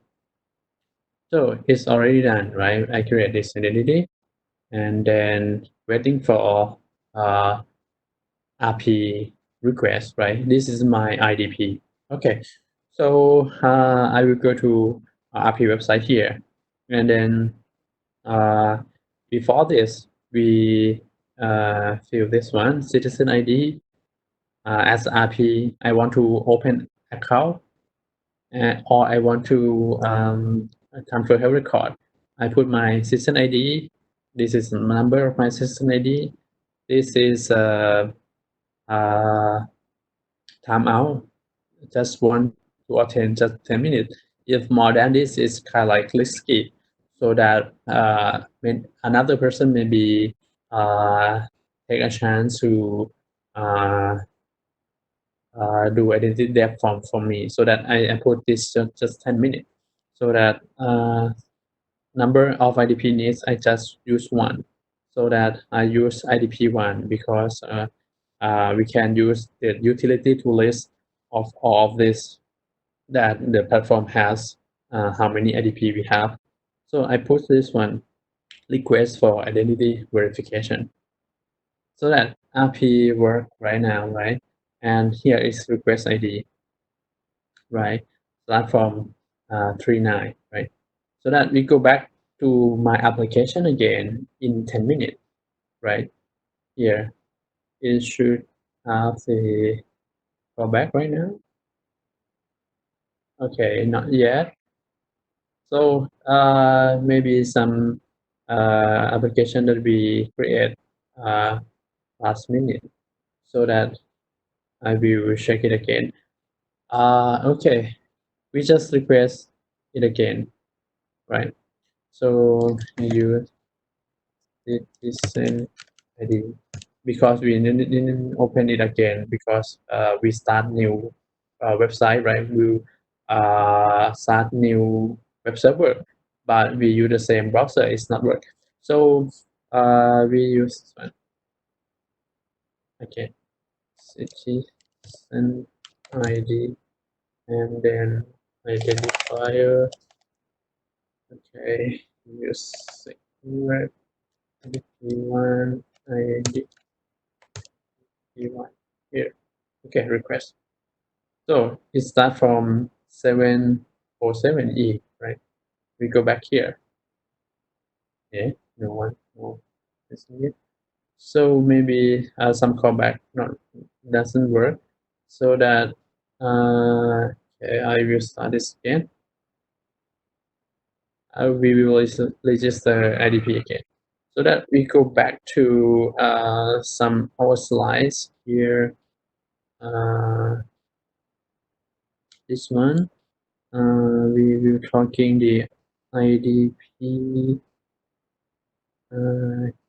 So it's already done, right? I create this identity and then waiting for RP request, right? This is my IDP. Okay, so I will go to RP website here, and then before this, we fill this one, citizen ID as RP. I want to open account, or I want to transfer health record. I put my citizen ID. This is the number of my citizen ID. This is timeout. Just want to attend just 10 minutes. If more than this, it's kind of like risky, so that when another person maybe take a chance to uh, do identity theft from me, so that I put this just 10 minutes, so that number of IDP needs I just use one, so that I use IDP one because we can use the utility to list of all of this that the platform has, how many IDP we have. So I put this one, request for identity verification, so that RP work right now, right? And here is request ID, right? Start from 39, right? So that we go back to my application again in 10 minutes, right? Here, it should have the go back right now. Okay, not yet. So maybe some application that we create last minute, so that I will check it again. Okay, we just request it again, right? So you did this same ID because we didn't open it again because we start new website, right? We start new web server, but we use the same browser, it's not work. So we use this one. Okay, citizen ID and then identifier. Okay, use secret ID1 ID1 here. Okay, request. So it starts from 707E, right? We go back here. Yeah, no one, no, missing it. So maybe some callback not doesn't work. So that okay, I will start this again. We will register IDP again. So that we go back to some our slides here. This one. We will talking the IDP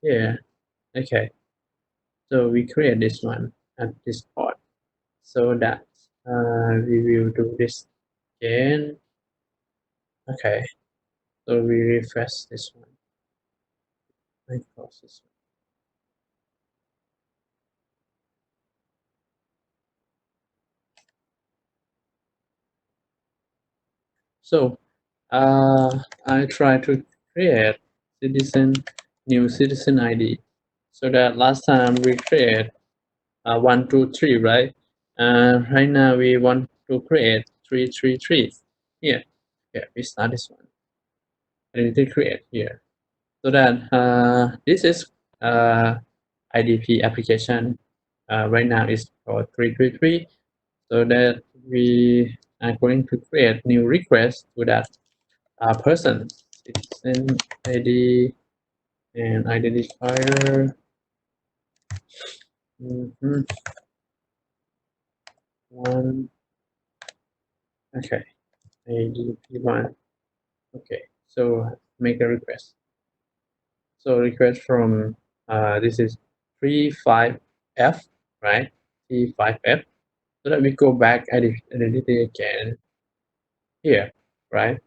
here. Okay, so we create this one at this port, so that we will do this again. Okay, so we refresh this one. I close this one. So I try to create new citizen ID, so that last time we create 1, 2, 3, right? Right now we want to create 333 here. Yeah, we start this one. Identity create here, so that this is IDP application. Right now is for 333, so that we are going to create new request to that person. Citizen ID and identifier. One. Okay, IDP1. Okay, so make a request. So request from this is 35F, right? T5F. So that we go back identity again here, right?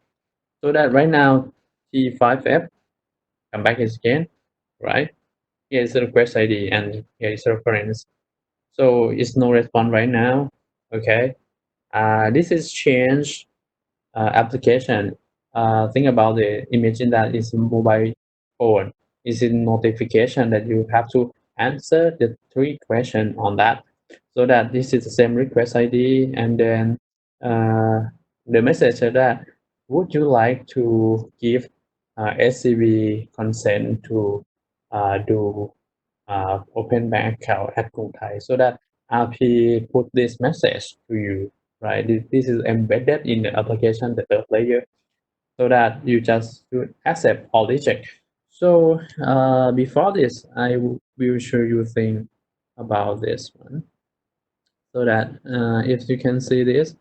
So that right now T5F come back again, right? Here is the request ID and here is the reference. So it's no response right now. Okay. This is change application. Think about it. Imagine that it's a mobile phone. It's in notification that you have to answer the 3 questions on that. So that this is the same request ID, and then the message said that would you like to give SCB consent to do open bank account at Kung Thai, so that RP put this message to you, right? This is embedded in the application, the third layer, so that you just should accept or reject. So before this, will show you thing about this one, so that if you can see this,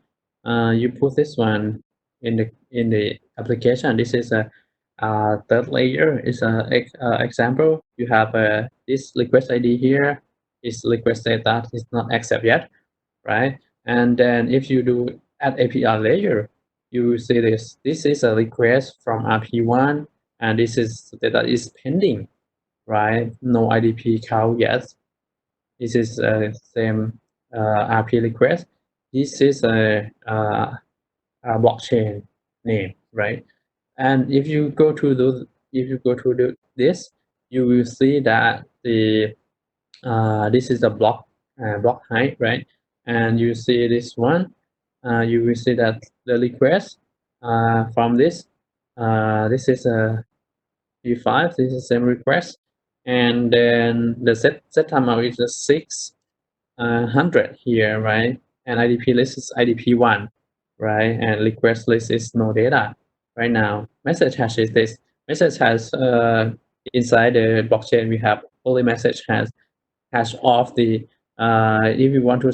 you put this one in the application. This is a third layer. Is a example. You have this request ID here. This request data is not accept yet, right? And then if you do add API layer, you will see this. This is a request from RP1, and this is data is pending, right? No IDP count yet. This is same RP request. This is a blockchain name, right? And if you go to this, you will see that the this is a block height, right? And you see this one, you will see that the request from this is a P5, this is the same request, and then the set timeout is a 600 here, right? And IDP list is IDP1, right? And request list is no data right now. Message hash is this. Message hash inside the blockchain we have only message hash of the if you want to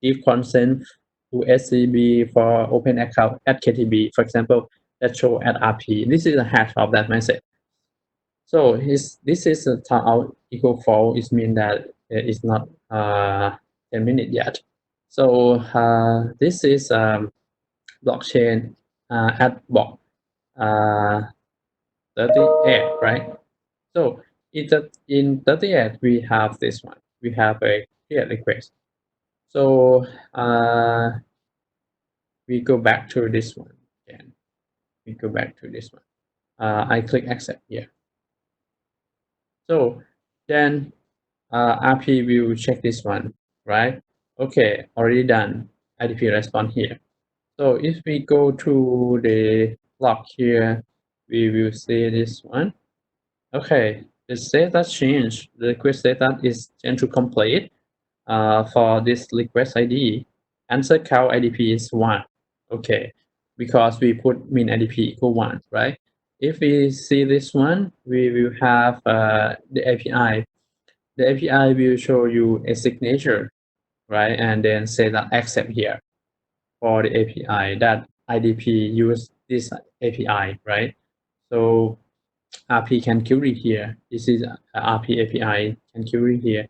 give consent to SCB for open account at KTB, for example, that show at RP. This is a hash of that message. So this is a timeout equal false. It means that it's not 10 minutes yet. So this is blockchain at block 38, right? So in 38 we have this one. We have a create request. So we go back to this one again. We go back to this one. I click accept here. So then RP will check this one, right? Okay, already done. IDP response here. So if we go to the log here, we will see this one. Okay, the status change. The request status is change to complete. For this request ID, answer count IDP is 1. Okay, because we put min IDP equal 1, right? If we see this one, we will have the API. The API will show you a signature, right? And then say that accept here for the API that IDP use this API, right? So RP can query here. This is RP API can query here.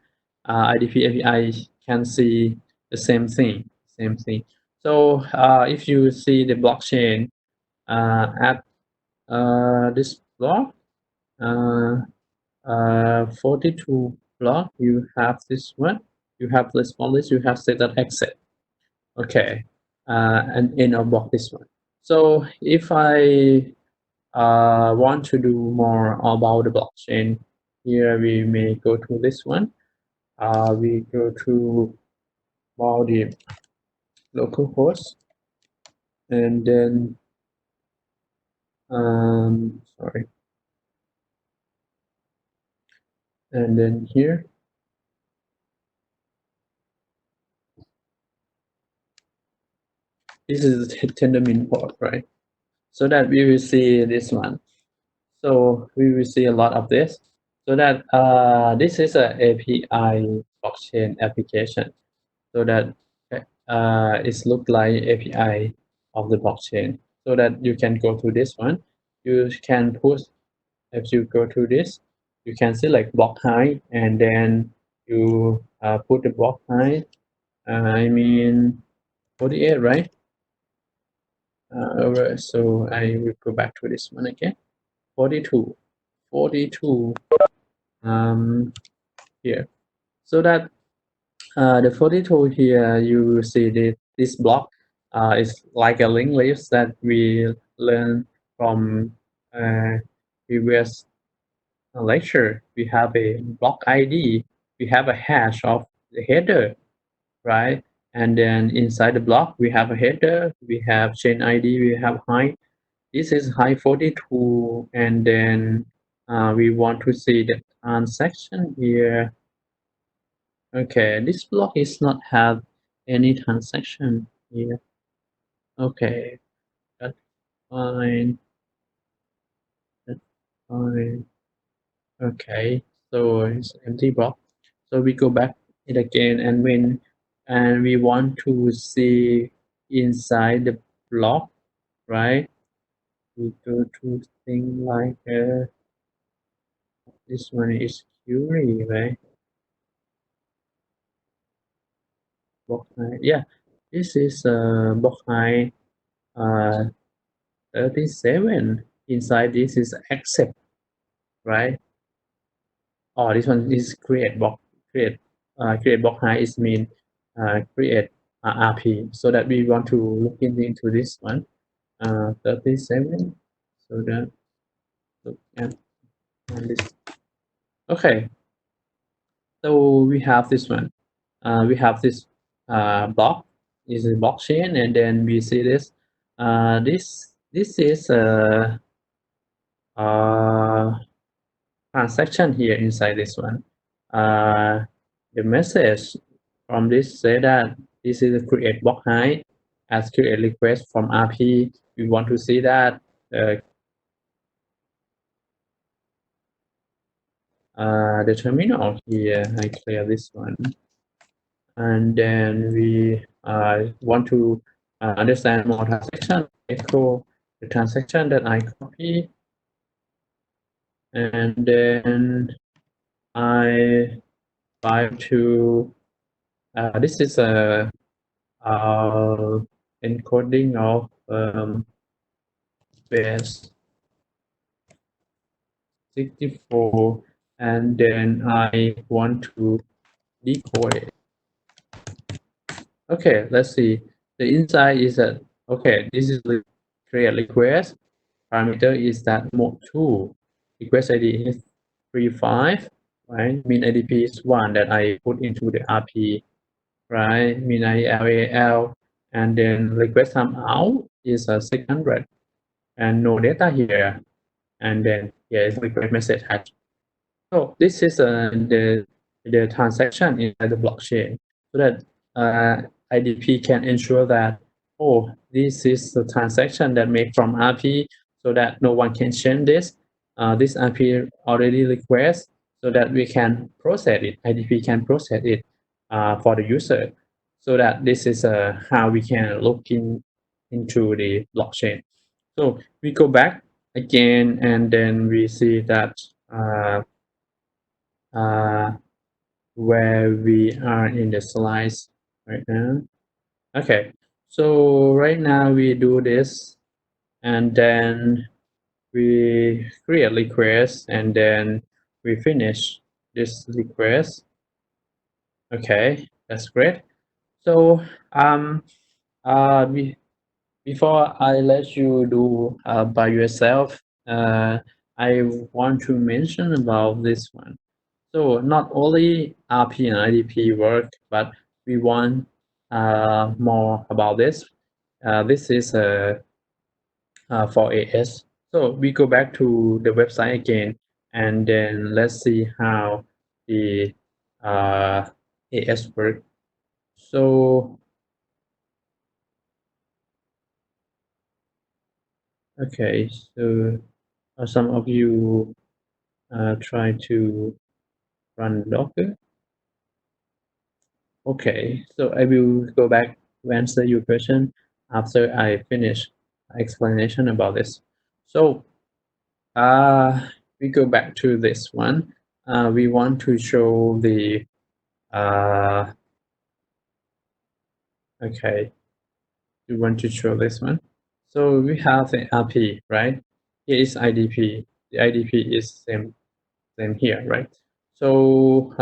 IDP API can see the same thing. So if you see the blockchain at this block, 42 block, you have this one. You have response list. You have set that exit. Okay, and in a block this one. So if I want to do more about the blockchain, here we may go to this one. We go to more the localhost, and then sorry, and then here this is the Tendermint port, right? So that we will see this one. So we will see a lot of this. So that this is a API blockchain application. So that it looks like API of the blockchain. So that you can go to this one. You can push if you go to this. you can select block height and then you put the block height. I mean 48, right? Alright, so I will go back to this one again. 42, 42. Here, so that the 42 here, you will see this block is like a linked list that we learned from previous lecture. We have a block ID, we have a hash of the header, right? And then inside the block, we have a header, we have chain ID, we have height. This is height 42, and then we want to see the transaction here. Okay, this block is not have any transaction here. Okay, that's fine. That's fine. Okay, so it's empty block. So we go back it again, and we want to see inside the block, right? We go to thing like this one is query, right? Block height. Yeah, this is block height 37. Inside this is accept, right? Oh, this one is create block. Create block height is mean create RP. So that we want to look into this one. 37. So that look at this. Okay. So we have this one. We have this block. This is blockchain, and then we see this. This is a transaction here inside this one. The message from this say that this is a create block height as create request from RP. We want to see that the terminal here. I clear this one, and then we want to understand more transaction. Echo the transaction that I copy, and then I try to this is a encoding of base 64, and then I want to decode it. Okay, let's see. The inside is that okay, this is create request. Parameter is that mode 2. Request ID is 35, right? Mean IDP is 1 that I put into the RP, right? Mean ID LAL, and then request time out is 600, and no data here, and then here is request message hash. So this is the transaction inside the blockchain, so that IDP can ensure that, oh, this is the transaction that made from RP, so that no one can change this. This RP already request, so that we can process it. IDP can process it for the user, so that this is how we can look into the blockchain. So we go back again, and then we see that where we are in the slides right now. Okay, so right now we do this, and then we create request, and then we finish this request. Okay, that's great. So before I let you do by yourself, I want to mention about this one. So not only RP and IDP work, but we want more about this. This is for AS. So we go back to the website again, and then let's see how the AS work. So okay, so some of you try to run Docker. Okay, so I will go back to answer your question after I finish explanation about this. So we go back to this one. We want to show the okay, we want to show this one. So we have the RP, right? Here is IDP. The IDP is same here, right? So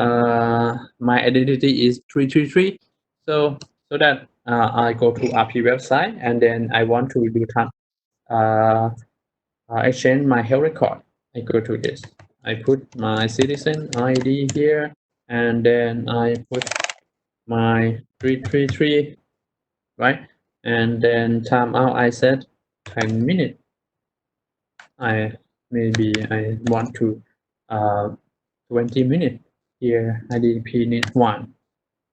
my identity is 333. So that I go to RP website and then I want to do exchange my health record. I go to this. I put my citizen ID here and then I put my 333, right? And then timeout I set 10 minutes. Maybe I want to 20 minutes. Here IDP need 1,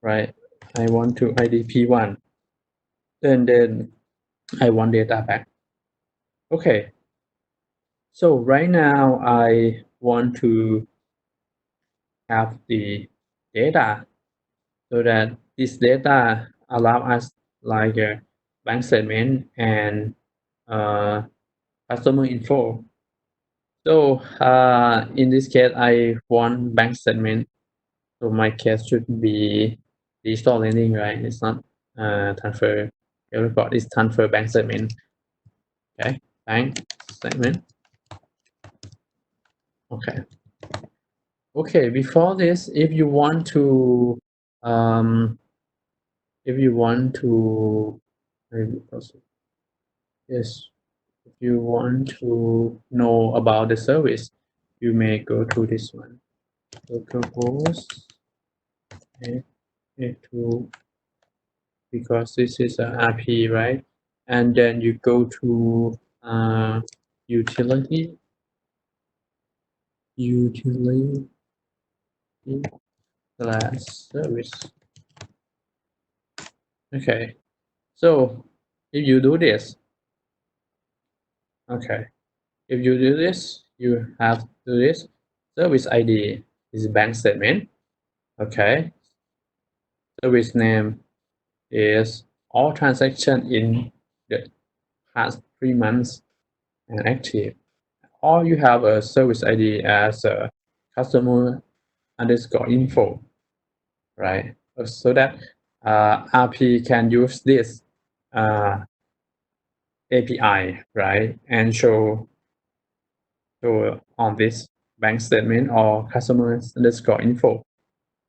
right? I want to IDP 1. And then I want data back. Okay. So right now I want to have the data so that this data allow us like a bank statement and customer info. So in this case, I want bank statement. So my case should be digital lending, right? It's not transfer report. It's transfer bank statement. Okay, bank statement. Okay. Okay. Before this, if you want to yes, if you want to know about the service, you may go to this one. Localhost to because this is an RP, right? And then you go to utility slash service. Okay, so if you do this, okay, if you do this, you have to do this. Service ID is bank statement. Okay, service name is all transaction in the past 3 months and active. Or you have a service ID as a customer underscore info, right? So that RP can use this API, right? And show on this bank statement or customer underscore info,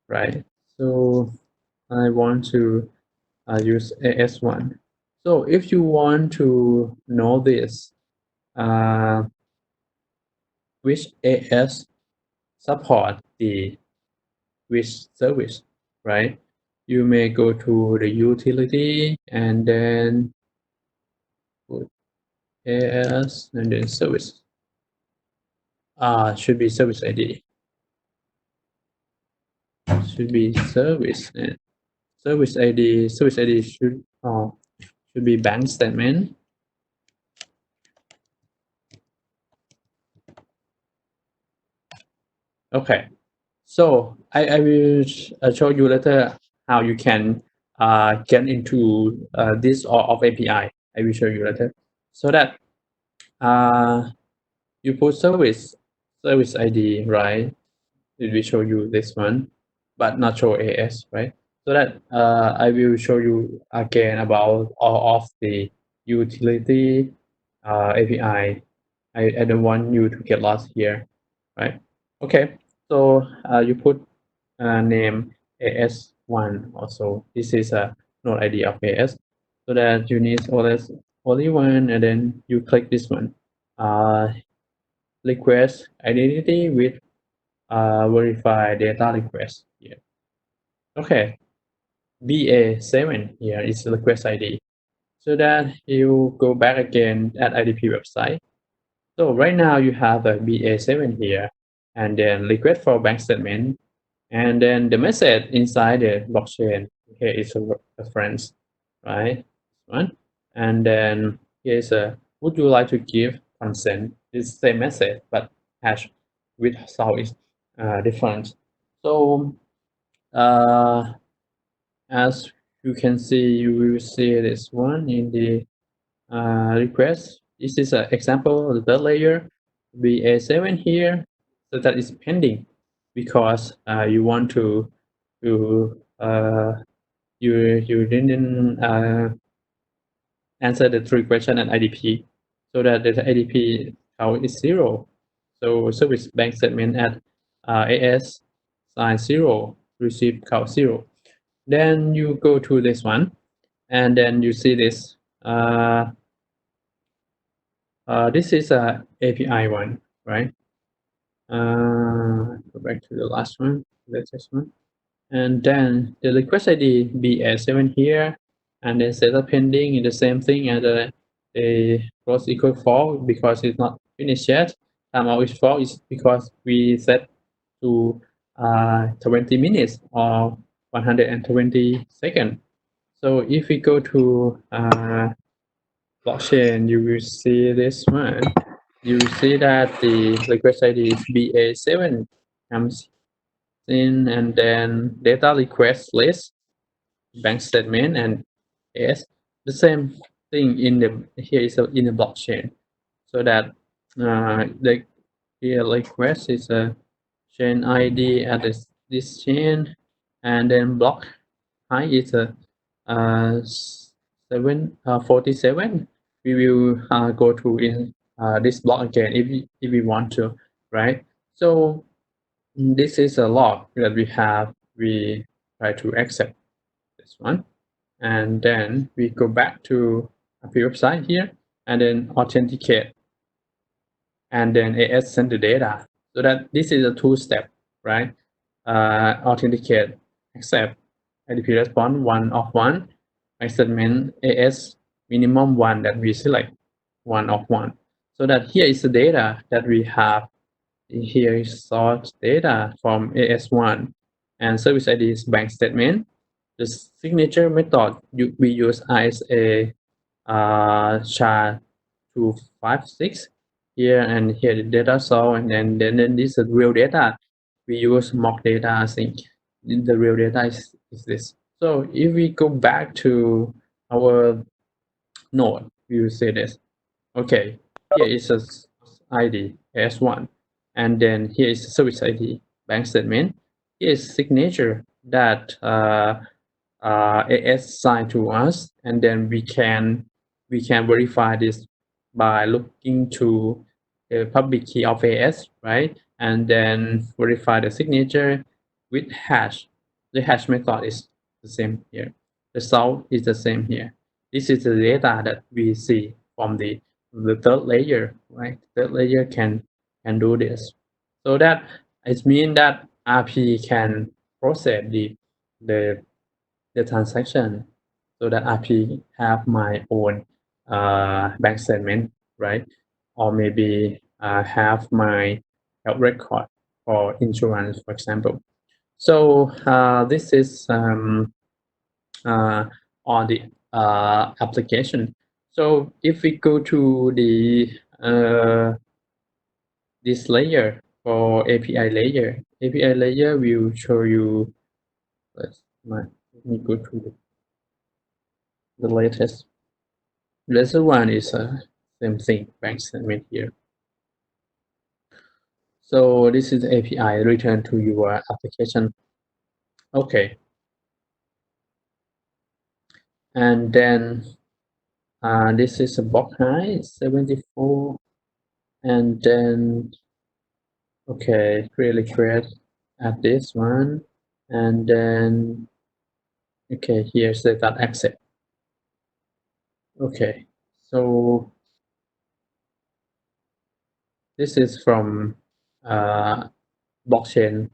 right? So I want to use AS1. So if you want to know this, which AS support the which service, right? You may go to the utility and then put AS and then service. Should be service ID. Should be service and service ID. Service ID should be bank statement. Okay, so I will show you later how you can get into this or of API. I will show you later. So that you put service ID, right? It will show you this one, but not show AS, right? So that I will show you again about all of the utility API. I don't want you to get lost here, right? Okay, so you put name AS1 also. This is a node ID of AS. So that you need only one, and then you click this one. Request identity with verify data request here. Okay, BA7 here is the request ID. So that you go back again at IDP website. So right now you have a BA7 here, and then request for bank statement, and then the message inside the blockchain here is a reference, right? One, and then here's a would you like to give consent? It's the same message but hash with how is different. So as you can see, you will see this one in the request. This is an example of the layer. BA7 here, so that is pending because you want to you didn't answer the 3 question at IDP, so that the IDP count is 0. So service bank statement at AS sign 0, receive count 0. Then you go to this one, and then you see this. This is a API one, right? Go back to the last one, latest one. And then the request ID BS7 here, and then setup pending is the same thing as the cross equal false because it's not finished yet. Timeout is false is because we set to 20 minutes or 120 seconds. So if we go to blockchain, you will see this one. You will see that the request ID is BA7 comes in, and then data request list, bank statement, and yes, the same thing in the here is in the blockchain. So that the here request is a chain ID at this chain, and then block height is a 47. We will go to in this block again if we want to, right? So this is a log that we have. We try to accept this one, and then we go back to a website here, and then authenticate, and then AS send the data. So that this is a 2-step, right? Authenticate, accept, IDP response 1 of 1, statement AS minimum 1 that we select 1 of 1. So that here is the data that we have. Here is source data from AS1, and service ID is bank statement. The signature method we use ISA SHA-256 here, and here the data source, and then this is real data. We use mock data. I think the real data is this. So if we go back to our node, we will see this. Okay, here is a ID S1, and then here is the service ID bank statement. Here is signature that AS signed to us, and then we can verify this by looking to the public key of AS, right? And then verify the signature with hash. The hash method is the same here. The result is the same here. This is the data that we see from the third layer, right? Third layer can do this. So that it means that RP can process the transaction, so that RP have my own bank statement, right? Or maybe have my health record for insurance, for example. So this is on the application. So if we go to the this layer for API layer will show you. Let me go to the latest. Lesser one is same thing, bank statement here. So this is the API return to your application. Okay. And then this is a block height 74, and then okay, create request at this one, and then okay, here's the dot accept. Okay, so this is from blockchain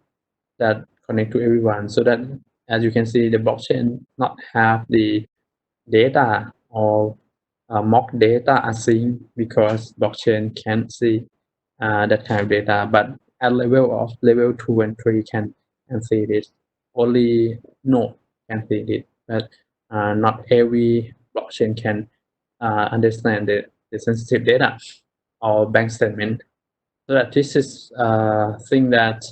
that connect to everyone, so that as you can see, the blockchain not have the data or mock data async because blockchain can't see that kind of data, but at level 2 and 3 can see this. Only node can see it, but not every blockchain can understand the sensitive data or bank statement. So that this is thing that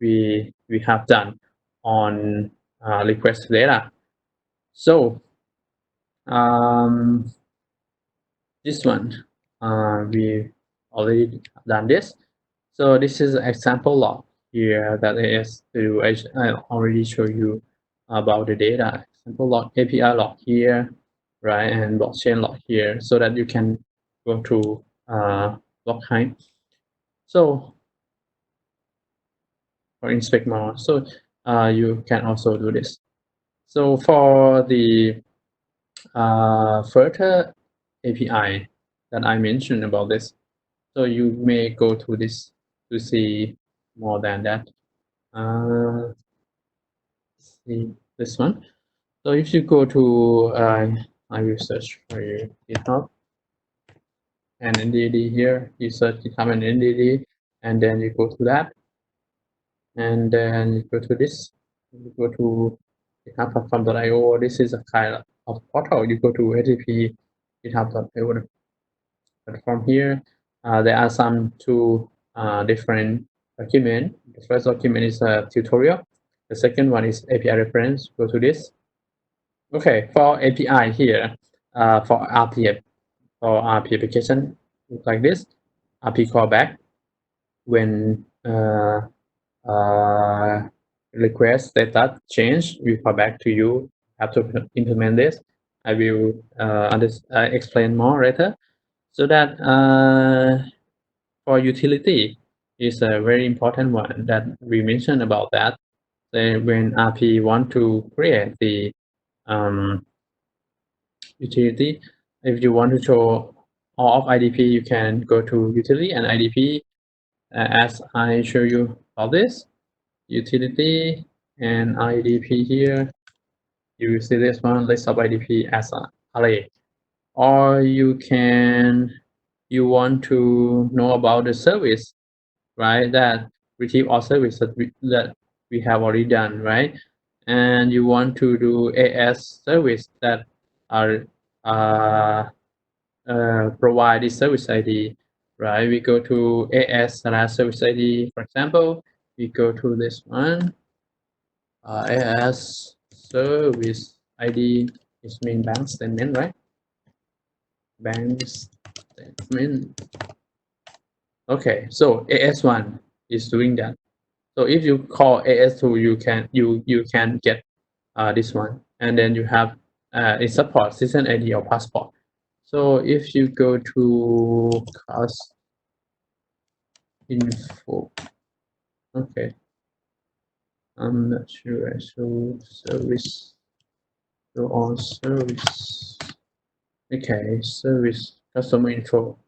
we have done on request data. So this one we already done this. So this is an example log here that is to I already show you about the data. Example log, API log here, right, and blockchain log here, so that you can go to log height. So or inspect more. So you can also do this. So for the further API that I mentioned about this, so you may go to this to see more than that. See this one. So if you go to I will search for you GitHub and NDD here, you search GitHub and NDD, and then you go to that, and then you go to this, you go to github.com.io. This is a kind of portal. You go to http github.io. But from here, there are some two different documents. The first document is a tutorial. The second one is API reference. Go to this. Okay, for API here, for RP application, look like this. RP callback when request status change, we call back to you. Have to implement this. I will explain more later. So that for utility is a very important one that we mentioned about that. So when RP want to create the utility, if you want to show all of IDP, you can go to utility and IDP, as I show you all this utility and IDP here. You will see this one, list of IDP as an array. Or you want to know about the service, right, that retrieve all service that we have already done, right, and you want to do AS service that are provide the service ID, right? We go to AS/service ID, for example. We go to this one, AS service ID is mean bank statement, right? Bank statement. Okay, so AS1 is doing that. So if you call AS2, you can get this one, and then you have it supports citizen ID or passport. So if you go to cost info, okay, I'm not sure. So service, so on service, okay, service customer info.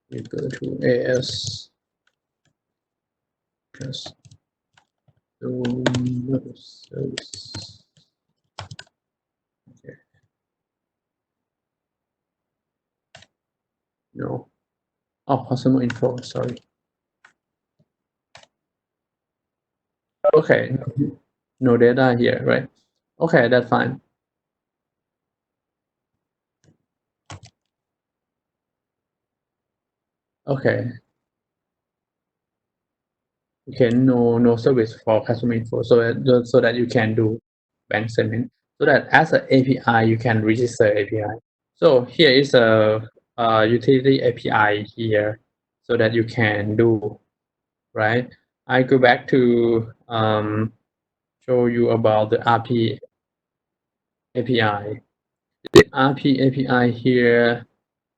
You go to AS customer service. Okay. No. Oh, customer info. Sorry. Okay. No data here, right? Okay, that's fine. Okay. Okay, no service for customer info, so that you can do bank statement. So that as an API, you can register API. So here is a utility API here, so that you can do, right? I go back to show you about the RP API. The RP API here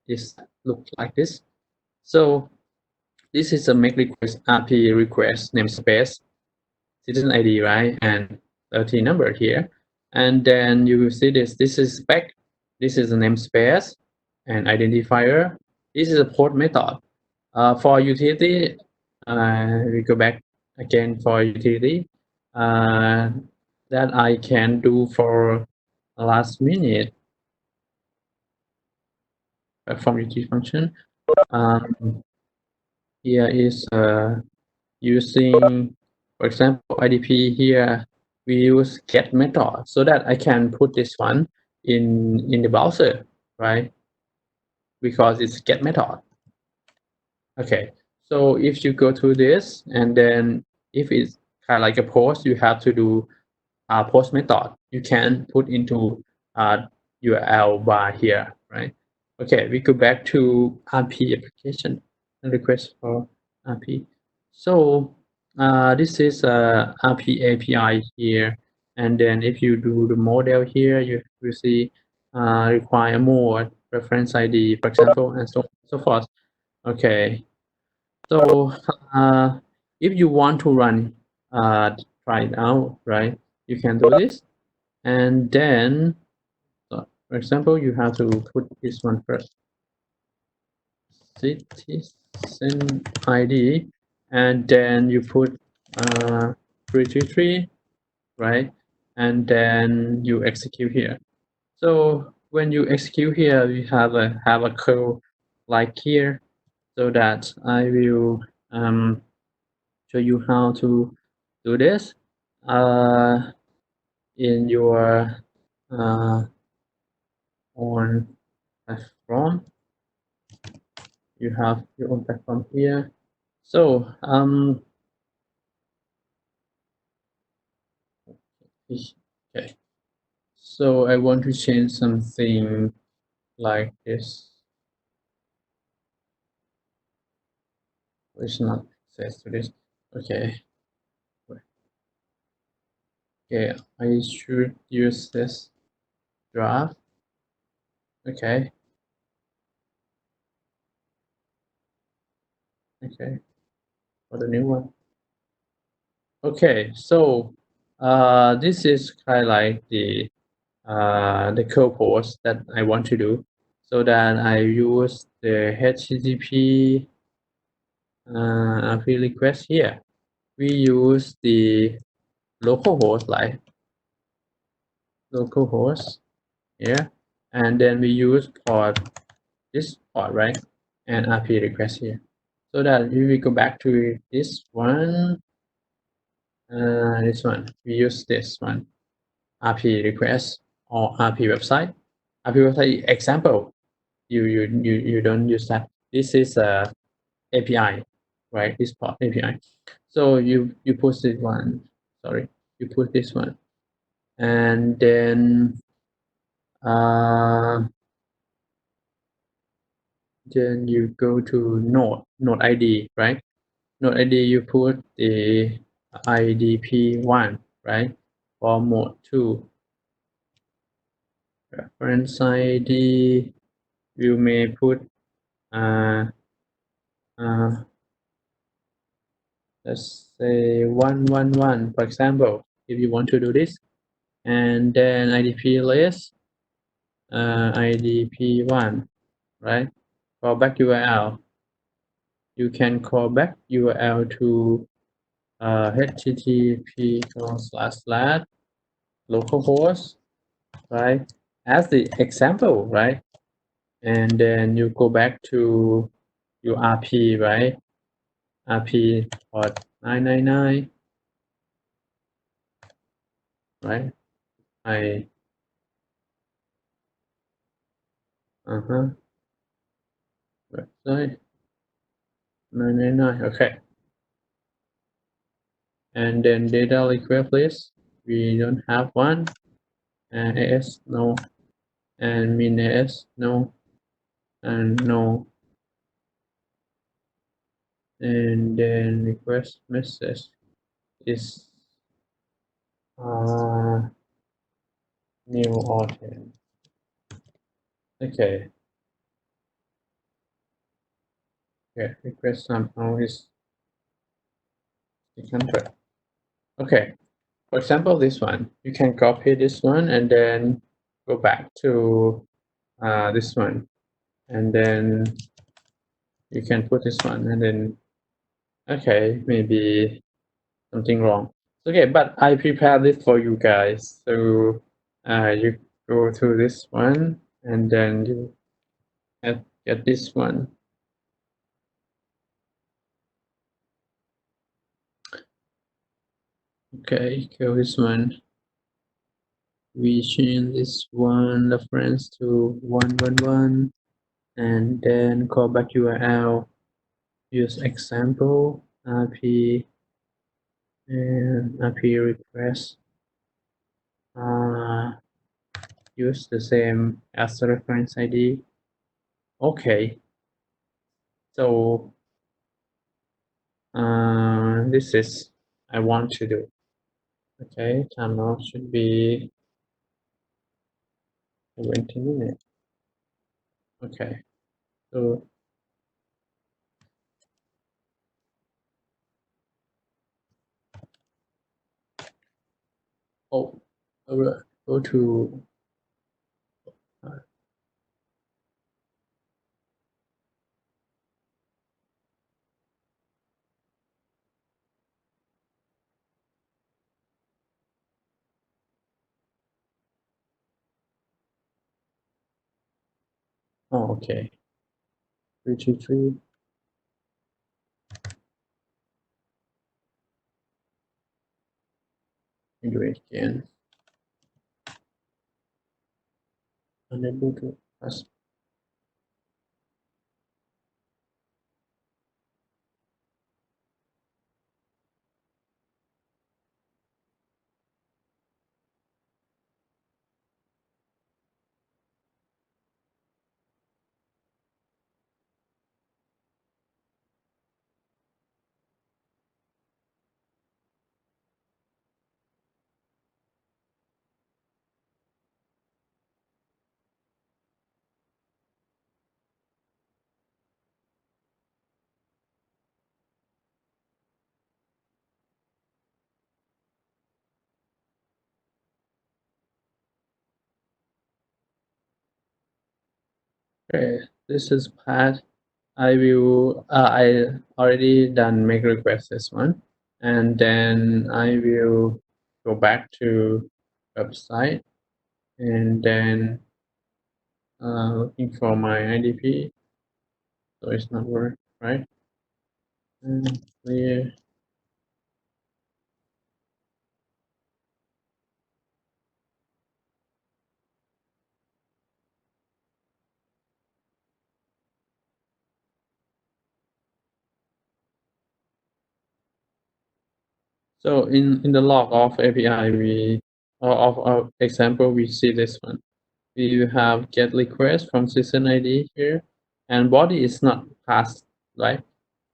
is look like this. So this is a make request RP request namespace, citizen ID, right, and 30 number here, and then you will see this. This is spec. This is a namespace and identifier. This is a port method. For utility, we go back again for utility that I can do for last minute from utility function. Here is using, for example, IDP here, we use get method so that I can put this one in the browser, right? Because it's get method. Okay, so if you go to this, and then if it's kind of like a post, you have to do post method. You can put into URL bar here, right? Okay, we go back to RP application. request for RP. So this is a RP API here, and then if you do the model here, you will see require more reference ID, for example, and so forth. Okay, so if you want to run try it out, right? You can do this, and then for example, you have to put this one first. Citizen ID, and then you put 333, right? And then you execute here. So when you execute here, you have a code like here, so that I will show you how to do this in your own platform. You have your own platform here. So okay, so I want to change something like this. It's not access to this. Okay. Okay, I should use this draft. Okay. Okay. For the new one. Okay, so this is kind of like the code post that I want to do. So that I use the HTTP API request here. We use the localhost, like localhost here, and then we use port, this port, right, and API request here. So that if we go back to this one, we use this one, API request or API website. API website example, you don't use that. This is a API, right? This port API. So you push this one. Sorry, you push this one, and then you go to node ID, right? Node ID, you put the IDP1, right? For mode 2. Reference ID, you may put let's say 111, for example, if you want to do this. And then IDP list, IDP1, right? Callback URL. You can call back URL to http://localhost, right? As the example, right? And then you go back to your RP, right? RP port 999, right? Website 999, okay. And then data request list, we don't have one. And AS, no. And min AS, no. And no. And then request message is new author. Okay. Okay, request somehow is 600. Okay. For example, this one, you can copy this one and then go back to this one, and then you can put this one, and then okay, maybe something wrong. Okay, but I prepared this for you guys. So you go to this one, and then you get this one. Okay, go this one. We change this one reference to 111, and then call back URL. Use example RP and RP request. Use the same as the reference ID. Okay. So this is I want to do. Okay, timeout should be 20 minutes. Okay, so go to okay, 323. Do it again. Unable to press. Okay, this is part. I already done make request this one, and then I will go back to website, and then looking for my IDP. So it's not work, right? And clear. So in the log of API, or of our example, we see this one. We have get request from session ID here, and body is not passed, right?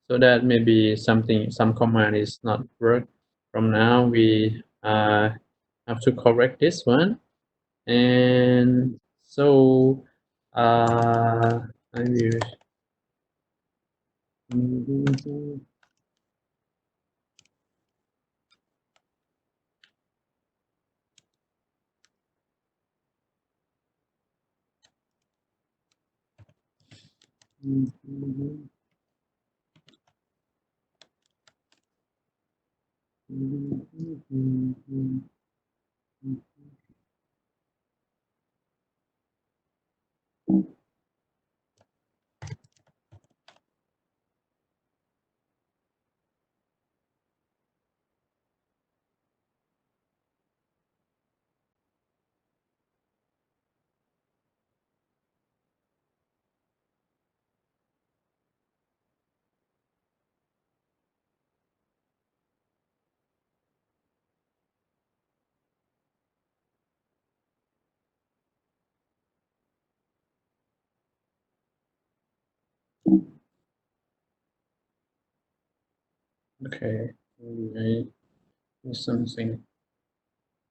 So that maybe some command is not work. From now we have to correct this one, and so I will. Okay, I do something.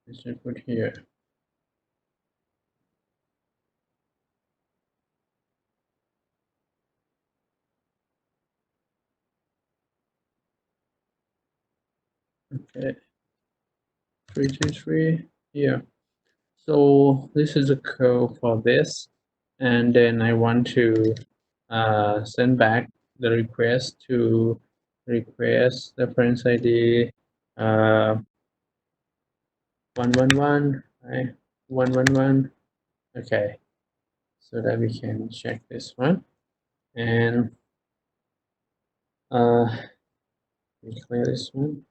I should put here. Okay, 323 here. So this is a code for this, and then I want to send back the request to request reference ID 111, right? 111. Okay, so that we can check this one, and we clear this one.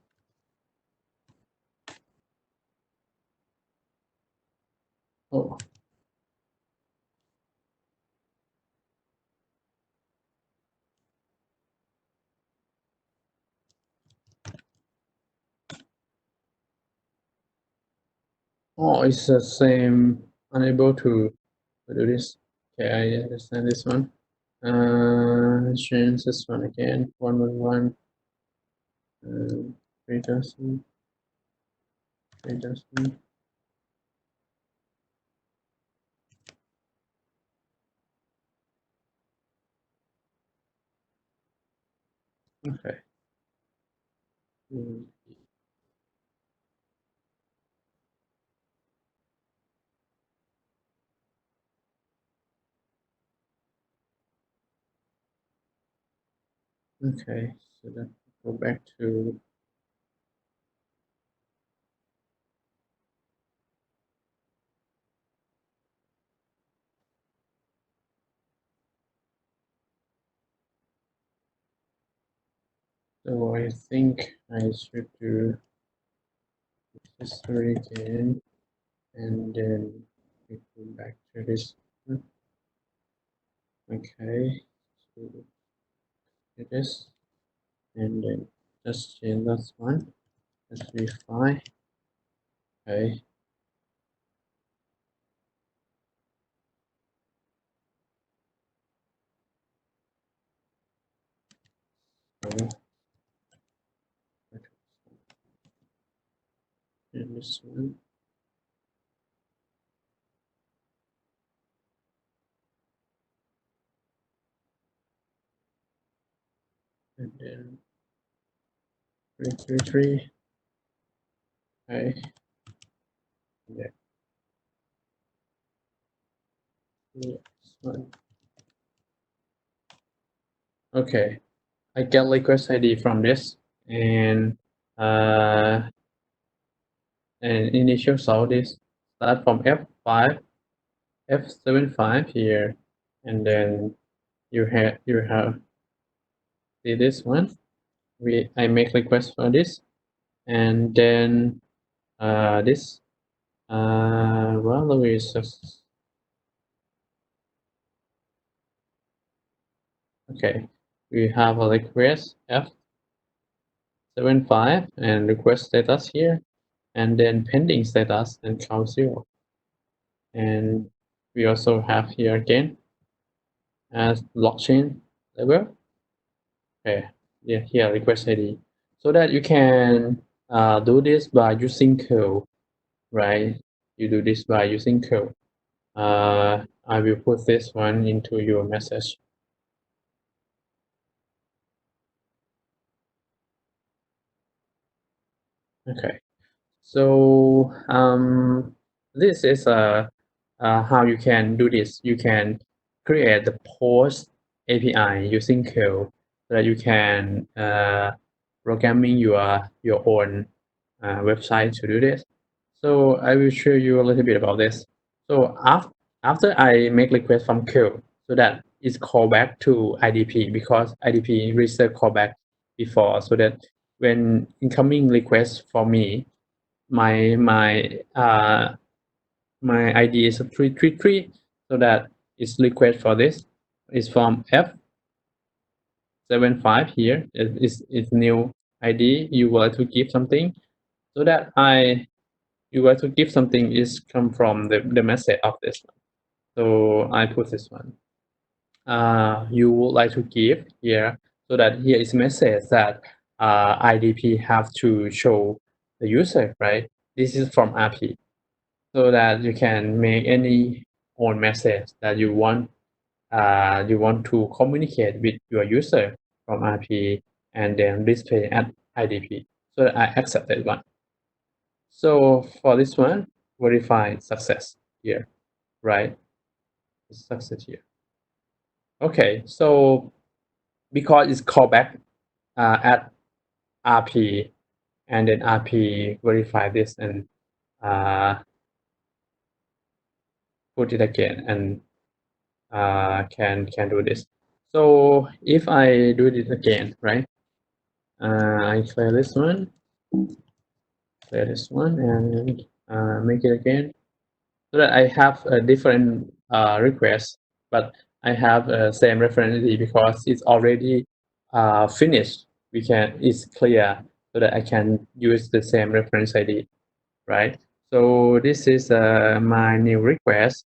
Oh, it's the same. Unable to do this. Okay, I understand this one. Change this one again. 111. 3000. Okay. Okay, so let's go back to so I think I should do history again, and then we go back to this. Okay, so do this, and then just change that one. Let's refine. Okay. So and this one. And then 333. Okay. Yeah. This one. Okay. I get request ID from this, and initial sort is start from F5, F75 here, and then you have see this one. I make request for this, and then this value is okay. We have a request F75 and request status here, and then pending status and count 0. And we also have here again as blockchain level. Okay, yeah, here request ID, so that you can do this by using code, right? You do this by using code. I will put this one into your message. Okay, so this is how you can do this. You can create the post API using code, so that you can programming your own website to do this. So I will show you a little bit about this. So after I make request from code, so that is call back to IDP, because IDP reset callback before, so that when incoming request for me, my my ID is 333, so that is request for this is from F75 here. Is new ID. You want to give something, so that you want to give something is come from the message of this one. So I put this one. You would like to give here, so that here is message that IDP have to show the user, right? This is from RP, so that you can make any own message that you want to communicate with your user from RP, and then display at IDP. So I accept that one. So for this one, verify success here, right? Success here. Okay, so because it's callback at RP, and then RP verify this and put it again, and can do this. So if I do it again, right? I clear this one, and make it again, so that I have a different request, but I have a same reference ID because it's already finished. It's clear, so that I can use the same reference ID, right? So this is my new request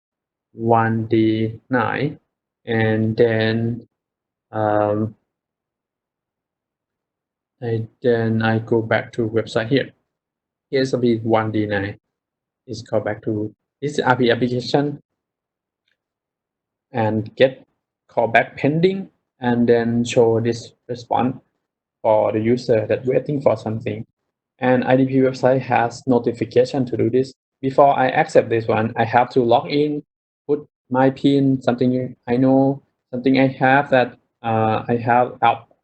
1D9, and then then I go back to website here. Here's a B1D9. Is call back to this RP application and get callback pending, and then show this response for the user that waiting for something. And IDP website has notification to do this. Before I accept this one, I have to log in, put my PIN, something I know, something I have that I have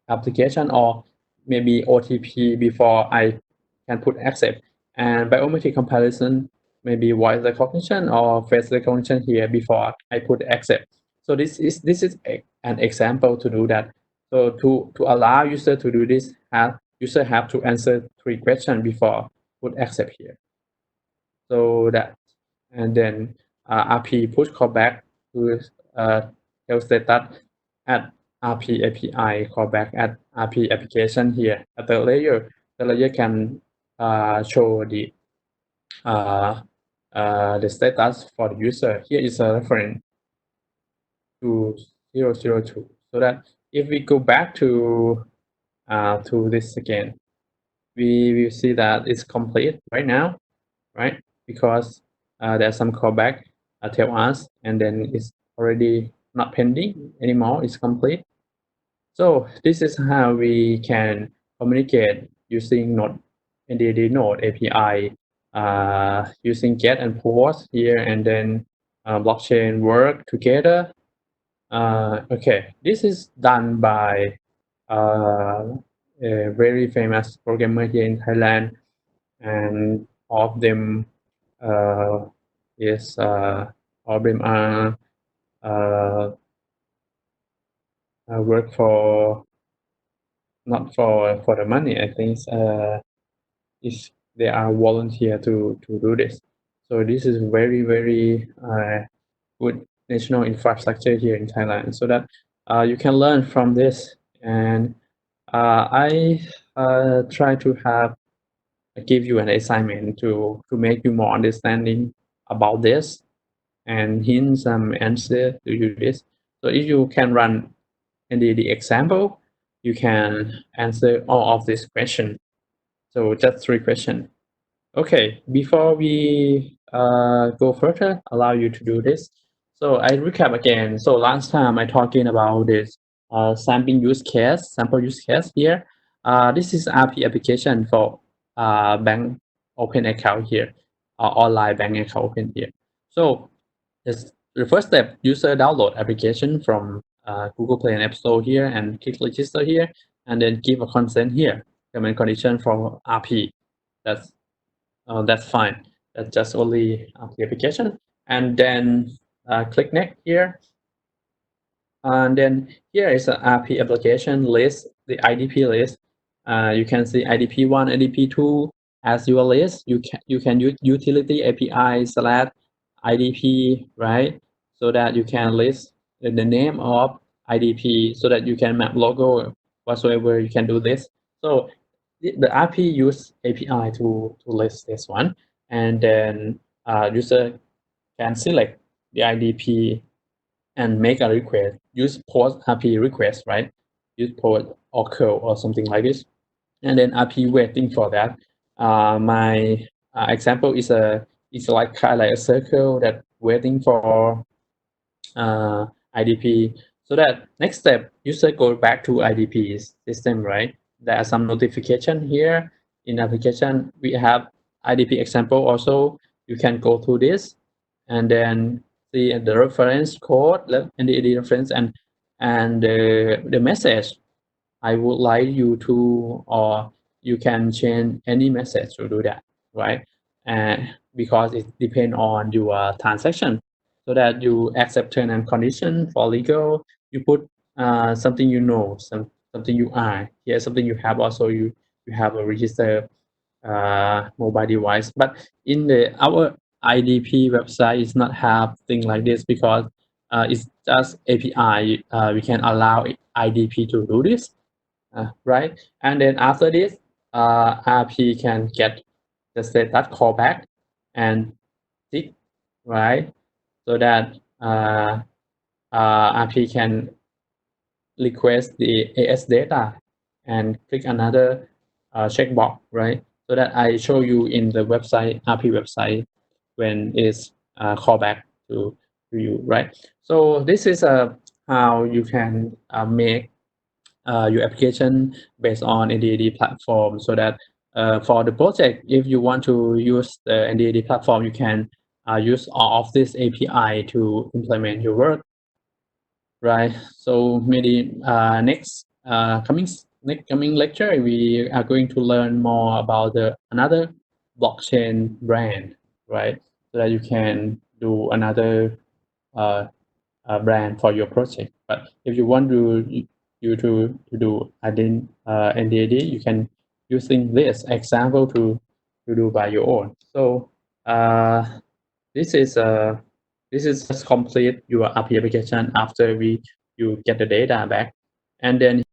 application or maybe OTP before I can put accept. And biometric comparison, maybe voice recognition or face recognition here before I put accept. So this is an example to do that. So to allow user to do this, user have to answer 3 questions before put accept here. So that, and then RP push callback to tell status at RP API callback at RP application here. At the layer can show the status for the user. Here is a reference to 002. So that if we go back to this again, we will see that it's complete right now, right? Because there's some callback tell us, and then it's already not pending anymore. It's complete. So this is how we can communicate using Node NDD Node API, using get and post here, and then blockchain work together. Okay, this is done by a very famous programmer here in Thailand, and all of them is all of them are work for not for the money. I think if they are volunteer to do this. So this is very good national infrastructure here in Thailand, so that you can learn from this. And I try to have give you an assignment to make you more understanding about this and hint some answer to you this. So if you can run the example, you can answer all of this question. So just 3 questions. Okay, before we go further, allow you to do this. So I recap again. So last time I talking about this sample use case here. This is RP application for bank open account here, online bank account open here. So the first step, user download application from Google Play and App Store here, and click register here, and then give a consent here, term and condition for RP. That's fine. That's just only the application. And then click next here. And then here is an RP application list, the IDP list. You can see IDP1, IDP2 as your list. You can use utility API / IDP, right? So that you can list the name of IDP, so that you can map logo whatsoever. You can do this. So the RP use API to list this one, and then user can select the IDP and make a request. Use post RP request, right? Use post or curl or something like this, and then RP waiting for that. My example is like kind of like a circle that waiting for IDP. So that next step, user go back to IDP system, right? There are some notification here in application. We have IDP example also. You can go to this and then see the reference code and the reference and the message. I would like you to, or you can change any message to do that, right? And because it depends on your transaction, so that you accept term and condition for legal, you put something you know, something you are. Here something you have also, you have a register mobile device. But in our IDP website is not have thing like this, because it's just API. We can allow IDP to do this, right? And then after this, RP can get the status callback and tick, right? So that RP can request the AS data and click another checkbox, right? So that I show you in the website, RP website, when it's callback to you, right? So this is how you can make your application based on NDAD platform, so that for the project, if you want to use the NDAD platform, you can use all of this API to implement your work, right? So maybe next coming lecture, we are going to learn more about the another blockchain brand, right? So that you can do another brand for your project. But if you want to do NDAD, you can using this example to do by your own. So this is just complete your API application after you get the data back, and then